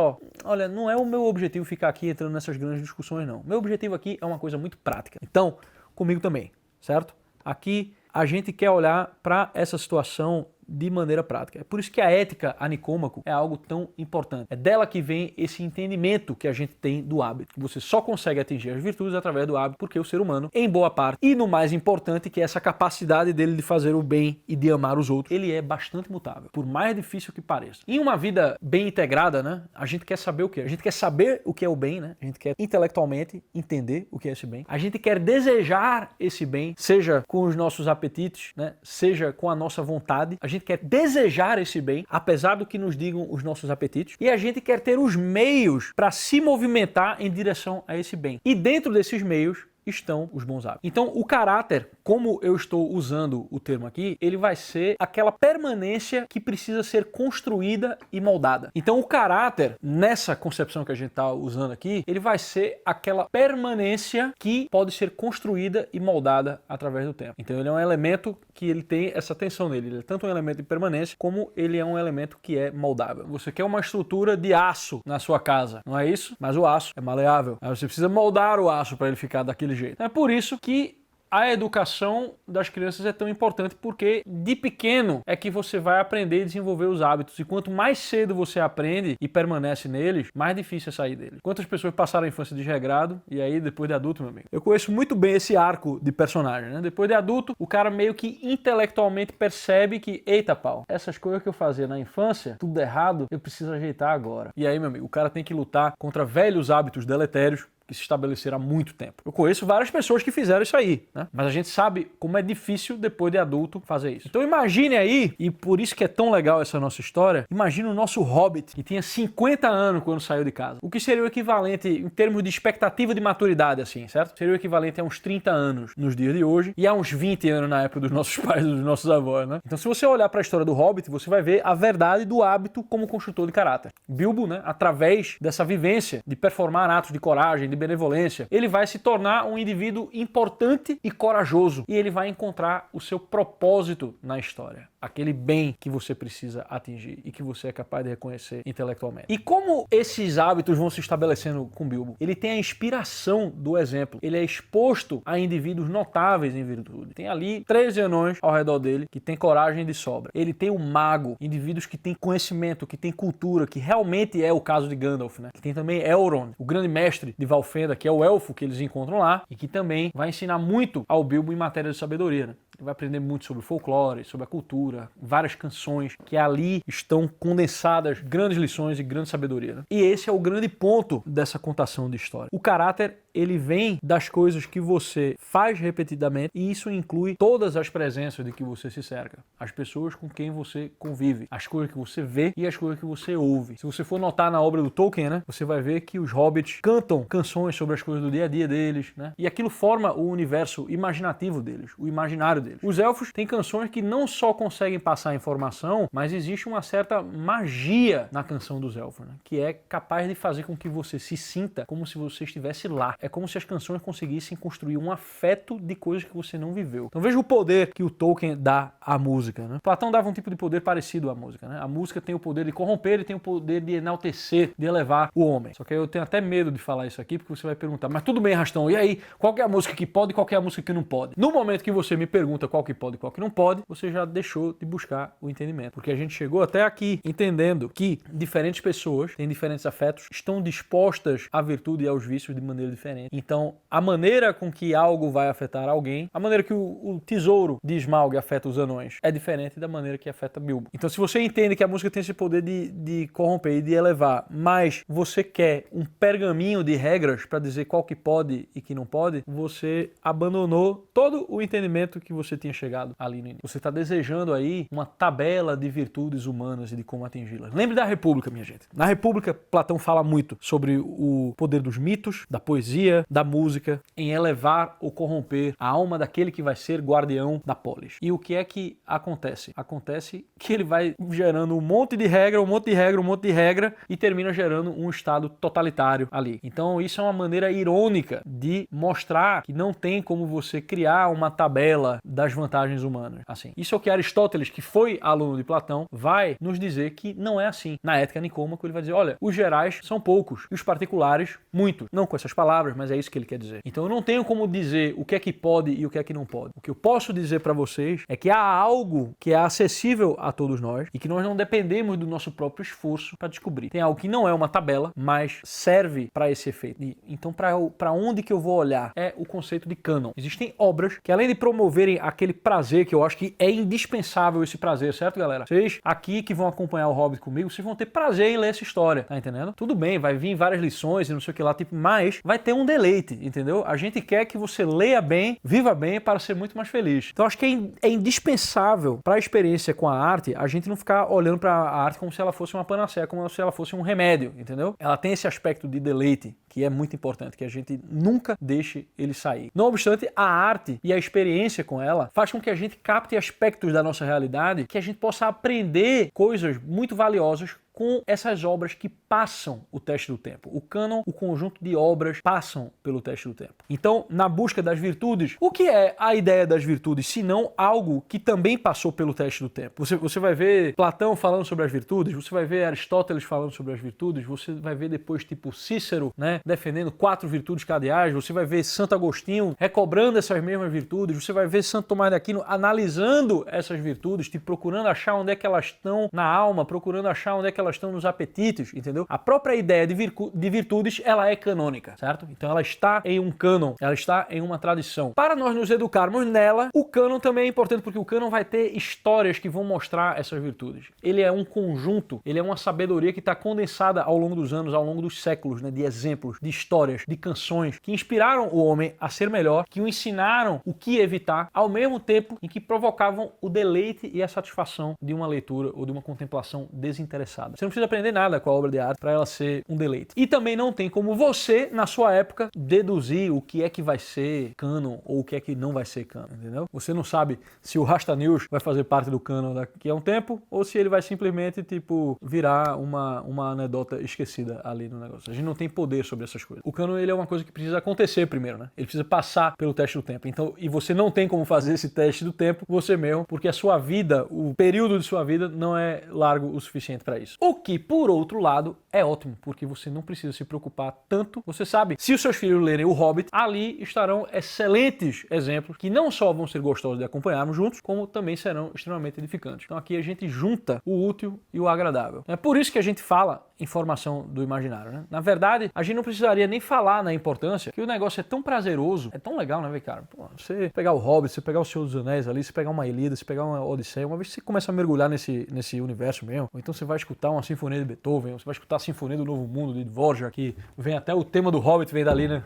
olha, não é o meu objetivo ficar aqui entrando nessas grandes discussões, não. Meu objetivo aqui é uma coisa muito prática. Então, comigo também, certo? Aqui a gente quer olhar para essa situação de maneira prática. É por isso que a ética a Nicômaco é algo tão importante. É dela que vem esse entendimento que a gente tem do hábito. Você só consegue atingir as virtudes através do hábito porque o ser humano, em boa parte, e no mais importante, que é essa capacidade dele de fazer o bem e de amar os outros, ele é bastante mutável, por mais difícil que pareça. Em uma vida bem integrada, né, a gente quer saber o quê? A gente quer saber o que é o bem, né? A gente quer intelectualmente entender o que é esse bem. A gente quer desejar esse bem, seja com os nossos apetites, né, seja com a nossa vontade. A gente quer desejar esse bem, apesar do que nos digam os nossos apetites, e a gente quer ter os meios para se movimentar em direção a esse bem. E dentro desses meios estão os bons hábitos. Então, o caráter, como eu estou usando o termo aqui, ele vai ser aquela permanência que precisa ser construída e moldada. Então, o caráter, nessa concepção que a gente está usando aqui, ele vai ser aquela permanência que pode ser construída e moldada através do tempo. Então, ele é um elemento que ele tem essa tensão nele. Ele é tanto um elemento de permanência, como ele é um elemento que é moldável. Você quer uma estrutura de aço na sua casa, não é isso? Mas o aço é maleável. Aí você precisa moldar o aço para ele ficar daquele jeito. É por isso que a educação das crianças é tão importante, porque de pequeno é que você vai aprender e desenvolver os hábitos. E quanto mais cedo você aprende e permanece neles, mais difícil é sair deles. Quantas pessoas passaram a infância desregrado e aí depois de adulto, meu amigo? Eu conheço muito bem esse arco de personagem, né? Depois de adulto, o cara meio que intelectualmente percebe que, eita pau, essas coisas que eu fazia na infância, tudo errado, eu preciso ajeitar agora. E aí, meu amigo, o cara tem que lutar contra velhos hábitos deletérios que se estabeleceram há muito tempo. Eu conheço várias pessoas que fizeram isso aí, né? Mas a gente sabe como é difícil depois de adulto fazer isso. Então imagine aí, e por isso que é tão legal essa nossa história, imagine o nosso Hobbit, que tinha 50 anos quando saiu de casa. O que seria o equivalente em termos de expectativa de maturidade, assim, certo? Seria o equivalente a uns 30 anos nos dias de hoje e a uns 20 anos na época dos nossos pais e dos nossos avós, né? Então se você olhar para a história do Hobbit, você vai ver a verdade do hábito como construtor de caráter. Bilbo, né, através dessa vivência de performar atos de coragem, de benevolência, ele vai se tornar um indivíduo importante e corajoso, e ele vai encontrar o seu propósito na história, aquele bem que você precisa atingir e que você é capaz de reconhecer intelectualmente. E como esses hábitos vão se estabelecendo com Bilbo? Ele tem a inspiração do exemplo, ele é exposto a indivíduos notáveis em virtude. Tem ali 13 anões ao redor dele que tem coragem de sobra. Ele tem o mago, indivíduos que têm conhecimento, que têm cultura, que realmente é o caso de Gandalf, né? Que tem também Elrond, o grande mestre de Valfenda, que é o elfo que eles encontram lá e que também vai ensinar muito ao Bilbo em matéria de sabedoria, né? Ele vai aprender muito sobre o folclore, sobre a cultura, várias canções que ali estão condensadas, grandes lições e grande sabedoria, né? E esse é o grande ponto dessa contação de história. O caráter, ele vem das coisas que você faz repetidamente, e isso inclui todas as presenças de que você se cerca, as pessoas com quem você convive, as coisas que você vê e as coisas que você ouve. Se você for notar na obra do Tolkien, né, você vai ver que os hobbits cantam canções sobre as coisas do dia a dia deles, né? E aquilo forma o universo imaginativo deles, o imaginário deles. Os elfos têm canções que não só conseguem passar informação, mas existe uma certa magia na canção dos elfos, né? Que é capaz de fazer com que você se sinta como se você estivesse lá. É como se as canções conseguissem construir um afeto de coisas que você não viveu. Então veja o poder que o Tolkien dá à música, né? Platão dava um tipo de poder parecido à música, né? A música tem o poder de corromper e tem o poder de enaltecer, de elevar o homem. Só que eu tenho até medo de falar isso aqui, porque você vai perguntar, mas tudo bem, Rastão, e aí, qual que é a música que pode e qual que é a música que não pode? No momento que você me pergunta qual que pode e qual que não pode, você já deixou de buscar o entendimento. Porque a gente chegou até aqui entendendo que diferentes pessoas têm diferentes afetos, estão dispostas à virtude e aos vícios de maneira diferente. Então, a maneira com que algo vai afetar alguém, a maneira que o tesouro de Smaug afeta os anões, é diferente da maneira que afeta Bilbo. Então, se você entende que a música tem esse poder de corromper e de elevar, mas você quer um pergaminho de regras para dizer qual que pode e que não pode, você abandonou todo o entendimento que você tinha chegado ali no início. Você está desejando aí uma tabela de virtudes humanas e de como atingi-las. Lembre da República, minha gente. Na República, Platão fala muito sobre o poder dos mitos, da poesia, poesia, da música, em elevar ou corromper a alma daquele que vai ser guardião da polis. E o que é que acontece? Acontece que ele vai gerando um monte de regra, um monte de regra, um monte de regra e termina gerando um estado totalitário ali. Então isso é uma maneira irônica de mostrar que não tem como você criar uma tabela das vantagens humanas. Assim, isso é o que Aristóteles, que foi aluno de Platão, vai nos dizer que não é assim. Na Ética Nicômaco ele vai dizer, olha, os gerais são poucos e os particulares muitos. Não com essas palavras, mas é isso que ele quer dizer. Então eu não tenho como dizer o que é que pode e o que é que não pode. O que eu posso dizer para vocês é que há algo que é acessível a todos nós e que nós não dependemos do nosso próprio esforço para descobrir. Tem algo que não é uma tabela, mas serve para esse efeito. E, então para onde que eu vou olhar? É o conceito de cânon. Existem obras que, além de promoverem aquele prazer, que eu acho que é indispensável esse prazer, certo, galera? Vocês aqui que vão acompanhar o Hobbit comigo, vocês vão ter prazer em ler essa história, tá entendendo? Tudo bem, vai vir várias lições e não sei o que lá, tipo, mas vai ter um deleite, entendeu? A gente quer que você leia bem, viva bem, para ser muito mais feliz. Então acho que é indispensável para a experiência com a arte, a gente não ficar olhando para a arte como se ela fosse uma panaceia, como se ela fosse um remédio, entendeu? Ela tem esse aspecto de deleite, que é muito importante, que a gente nunca deixe ele sair. Não obstante, a arte e a experiência com ela faz com que a gente capte aspectos da nossa realidade, que a gente possa aprender coisas muito valiosas com essas obras que passam o teste do tempo. O cânon, o conjunto de obras passam pelo teste do tempo. Então, na busca das virtudes, o que é a ideia das virtudes, se não algo que também passou pelo teste do tempo? Você vai ver Platão falando sobre as virtudes, você vai ver Aristóteles falando sobre as virtudes, você vai ver depois tipo Cícero, né, defendendo 4 virtudes cardeais, você vai ver Santo Agostinho recobrando essas mesmas virtudes, você vai ver Santo Tomás de Aquino analisando essas virtudes, tipo, procurando achar onde é que elas estão na alma, procurando achar onde é que elas estão nos apetites, entendeu? A própria ideia de virtudes, ela é canônica, certo? Então ela está em um cânon, ela está em uma tradição. Para nós nos educarmos nela, o cânon também é importante, porque o cânon vai ter histórias que vão mostrar essas virtudes. Ele é um conjunto, ele é uma sabedoria que está condensada ao longo dos anos, ao longo dos séculos, né, de exemplos, de histórias, de canções, que inspiraram o homem a ser melhor, que o ensinaram o que evitar, ao mesmo tempo em que provocavam o deleite e a satisfação de uma leitura ou de uma contemplação desinteressada. Você não precisa aprender nada com a obra de arte para ela ser um deleite. E também não tem como você, na sua época, deduzir o que é que vai ser cânon ou o que é que não vai ser cânon, entendeu? Você não sabe se o Rasta News vai fazer parte do cânon daqui a um tempo ou se ele vai simplesmente, tipo, virar uma anedota esquecida ali no negócio. A gente não tem poder sobre essas coisas. O cânon, ele é uma coisa que precisa acontecer primeiro, né? Ele precisa passar pelo teste do tempo. Então, e você não tem como fazer esse teste do tempo você mesmo, porque a sua vida, o período de sua vida não é largo o suficiente para isso. O que, por outro lado, é ótimo, porque você não precisa se preocupar tanto. Você sabe, se os seus filhos lerem o Hobbit, ali estarão excelentes exemplos que não só vão ser gostosos de acompanharmos juntos, como também serão extremamente edificantes. Então aqui a gente junta o útil e o agradável. É por isso que a gente fala em formação do imaginário, né? Na verdade, a gente não precisaria nem falar na importância, que o negócio é tão prazeroso, é tão legal, né, velho, cara? Pô, você pegar o Hobbit, você pegar o Senhor dos Anéis ali, você pegar uma Ilíada, você pegar uma Odisseia, uma vez que você começa a mergulhar nesse universo mesmo, ou então você vai escutar uma sinfonia de Beethoven, você vai escutar a Sinfonia do Novo Mundo de Dvorak, que vem até o tema do Hobbit, vem dali, né?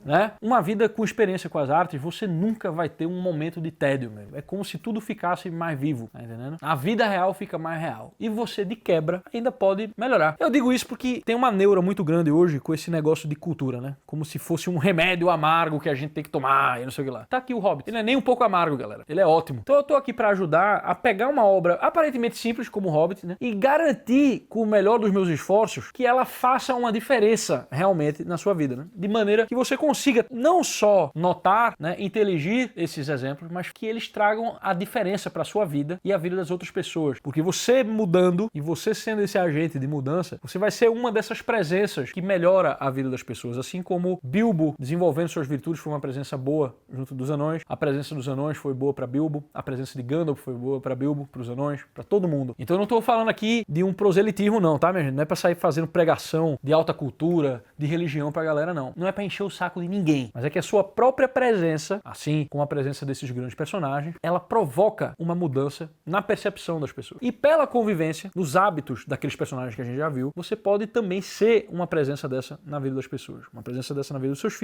Né? Uma vida com experiência com as artes, você nunca vai ter um momento de tédio mesmo. É como se tudo ficasse mais vivo, tá entendendo? A vida real fica mais real. E você, de quebra, ainda pode melhorar. Eu digo isso porque tem uma neura muito grande hoje com esse negócio de cultura, né? Como se fosse um remédio amargo que a gente tem que tomar e não sei o que lá. Tá aqui o Hobbit. Ele não é nem um pouco amargo, galera. Ele é ótimo. Então eu tô aqui pra ajudar a pegar uma obra aparentemente simples como o Hobbit, né? E garantir, com o melhor dos meus esforços, que ela faça uma diferença realmente na sua vida, né? De maneira que você consiga não só notar, né, inteligir esses exemplos, mas que eles tragam a diferença para a sua vida e a vida das outras pessoas. Porque você mudando e você sendo esse agente de mudança, você vai ser uma dessas presenças que melhora a vida das pessoas. Assim como Bilbo, desenvolvendo suas virtudes, foi uma presença boa junto dos anões, a presença dos anões foi boa para Bilbo, a presença de Gandalf foi boa para Bilbo, para os anões, para todo mundo. Então eu não estou falando aqui de um proselitismo não, tá, minha gente? Não é para sair fazendo pregação de alta cultura, de religião pra galera, não. Não é para encher o saco saco de ninguém, mas é que a sua própria presença, assim como a presença desses grandes personagens, ela provoca uma mudança na percepção das pessoas. E pela convivência, nos hábitos daqueles personagens que a gente já viu, você pode também ser uma presença dessa na vida das pessoas. Uma presença dessa na vida dos seus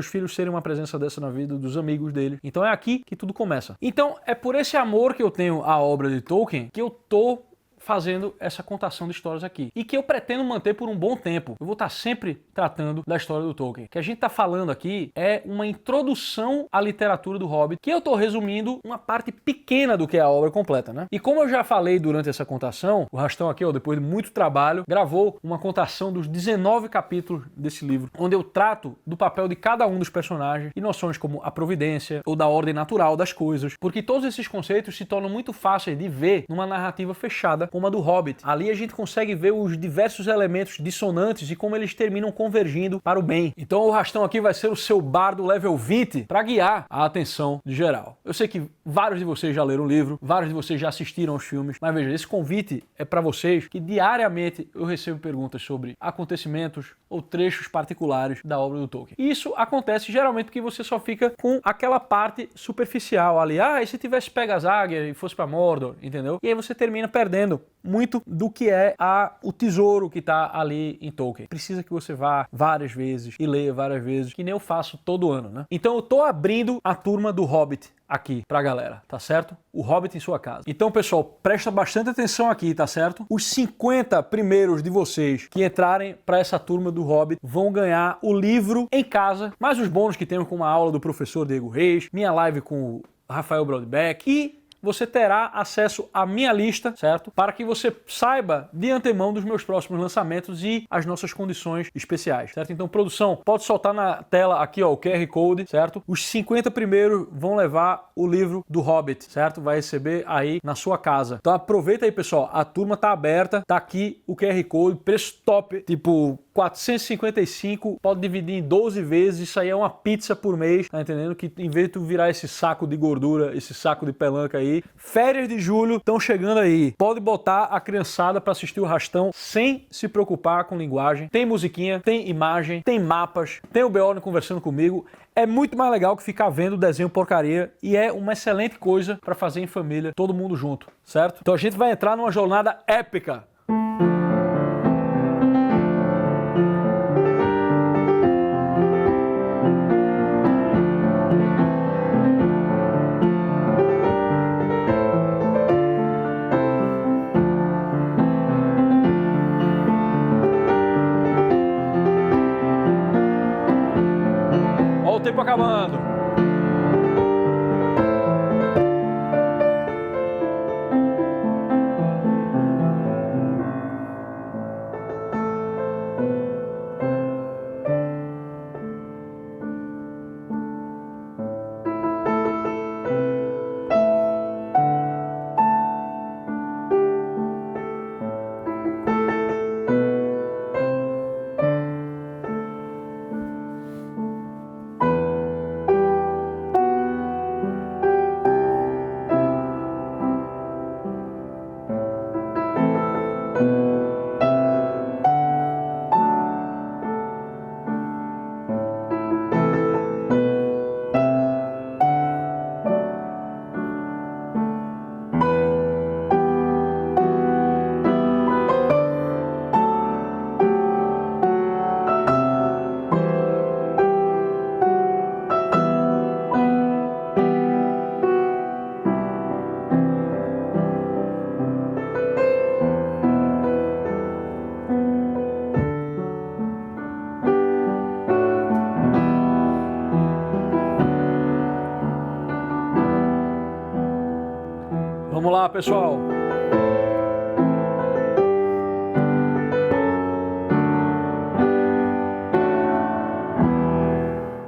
filhos serem uma presença dessa na vida dos amigos dele. Então é aqui que tudo começa. Então é por esse amor que eu tenho à obra de Tolkien que eu tô fazendo essa contação de histórias aqui. E que eu pretendo manter por um bom tempo. Eu vou estar sempre tratando da história do Tolkien. O que a gente está falando aqui é uma introdução à literatura do Hobbit, que eu estou resumindo uma parte pequena do que é a obra completa, né? E como eu já falei durante essa contação, o Rastão aqui, ó, depois de muito trabalho, gravou uma contação dos 19 capítulos desse livro, onde eu trato do papel de cada um dos personagens e noções como a providência ou da ordem natural das coisas, porque todos esses conceitos se tornam muito fáceis de ver numa narrativa fechada como a do Hobbit. Ali a gente consegue ver os diversos elementos dissonantes e como eles terminam convergindo para o bem. Então o Rastão aqui vai ser o seu bardo level 20 para guiar a atenção de geral. Eu sei que vários de vocês já leram o livro, vários de vocês já assistiram aos filmes, mas veja, esse convite é para vocês que diariamente eu recebo perguntas sobre acontecimentos ou trechos particulares da obra do Tolkien. E isso acontece geralmente porque você só fica com aquela parte superficial ali. Ah, e se tivesse pego as águias e fosse para Mordor, entendeu? E aí você termina perdendo muito do que é o tesouro que está ali em Tolkien. Precisa que você vá várias vezes e leia várias vezes, que nem eu faço todo ano, né? Então eu tô abrindo a turma do Hobbit aqui pra galera, tá certo? O Hobbit em sua casa. Então, pessoal, presta bastante atenção aqui, tá certo? Os 50 primeiros de vocês que entrarem pra essa turma do Hobbit vão ganhar o livro em casa, mais os bônus que temos com uma aula do professor Diego Reis, minha live com o Rafael Broadbeck e você terá acesso à minha lista, certo? Para que você saiba de antemão dos meus próximos lançamentos e as nossas condições especiais, certo? Então, produção, pode soltar na tela aqui, ó, o QR Code, certo? Os 50 primeiros vão levar o livro do Hobbit, certo? Vai receber aí na sua casa. Então aproveita aí, pessoal, a turma tá aberta, tá aqui o QR Code, preço top, tipo 455, pode dividir em 12 vezes, isso aí é uma pizza por mês, tá entendendo? Que em vez de tu virar esse saco de gordura, esse saco de pelanca aí, férias de julho estão chegando aí. Pode botar a criançada para assistir o Rastão sem se preocupar com linguagem. Tem musiquinha, tem imagem, tem mapas, tem o Beorn conversando comigo. É muito mais legal que ficar vendo desenho porcaria e é uma excelente coisa para fazer em família, todo mundo junto, certo? Então a gente vai entrar numa jornada épica. O tempo acabando. Vamos lá, pessoal.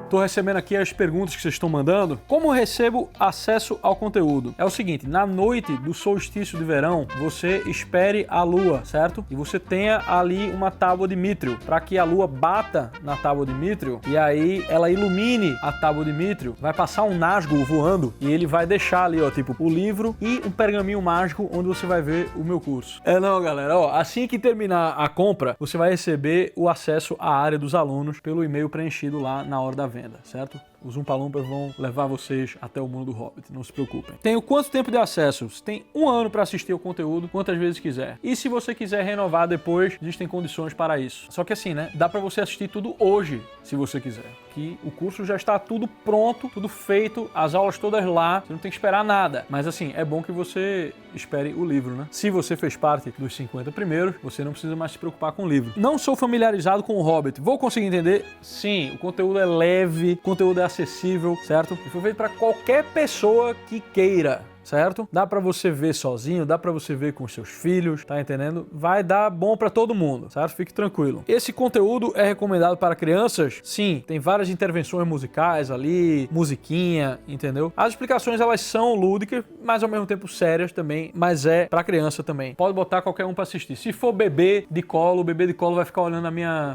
Estou recebendo aqui as perguntas que vocês estão mandando. Como eu recebo acesso ao conteúdo? É o seguinte, na noite do solstício de verão, você espere a lua, certo? E você tenha ali uma tábua de Mithril, para que a lua bata na tábua de Mithril e aí ela ilumine a tábua de Mithril. Vai passar um Nazgûl voando e ele vai deixar ali, ó, tipo, o livro e um pergaminho mágico onde você vai ver o meu curso. Não, galera, ó, assim que terminar a compra, você vai receber o acesso à área dos alunos pelo e-mail preenchido lá na hora da venda. venda, certo? Os Oompa Loompas vão levar vocês até o mundo do Hobbit, não se preocupem. Tenho quanto tempo de acesso? Você tem 1 ano para assistir o conteúdo, quantas vezes quiser. E se você quiser renovar depois, existem condições para isso. Só que assim, né? Dá para você assistir tudo hoje, se você quiser. Que o curso já está tudo pronto, tudo feito, as aulas todas lá, você não tem que esperar nada. Mas assim, é bom que você espere o livro, né? Se você fez parte dos 50 primeiros, você não precisa mais se preocupar com o livro. Não sou familiarizado com o Hobbit. Vou conseguir entender? Sim, o conteúdo é leve, o conteúdo é acessível, certo? E foi feito para qualquer pessoa que queira. Certo? Dá pra você ver sozinho, dá pra você ver com os seus filhos, tá entendendo? Vai dar bom pra todo mundo, certo? Fique tranquilo. Esse conteúdo é recomendado para crianças? Sim, tem várias intervenções musicais ali, musiquinha, entendeu? As explicações, elas são lúdicas, mas ao mesmo tempo sérias também, mas é pra criança também. Pode botar qualquer um pra assistir. Se for bebê de colo, o bebê de colo vai ficar olhando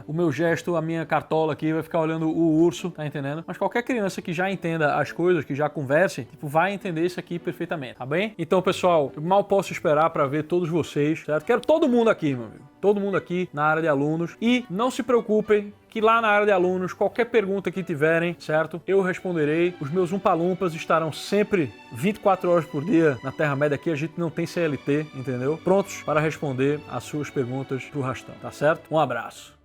o meu gesto, a minha cartola aqui, vai ficar olhando o urso, tá entendendo? Mas qualquer criança que já entenda as coisas, que já converse, tipo, vai entender isso aqui perfeitamente. Tá bem? Então, pessoal, eu mal posso esperar para ver todos vocês, certo? Quero todo mundo aqui, meu amigo. Todo mundo aqui na área de alunos. E não se preocupem que lá na área de alunos, qualquer pergunta que tiverem, certo? Eu responderei. Os meus Oompa Loompas estarão sempre 24 horas por dia na Terra-média aqui. A gente não tem CLT, entendeu? Prontos para responder as suas perguntas pro Rastão, tá certo? Um abraço.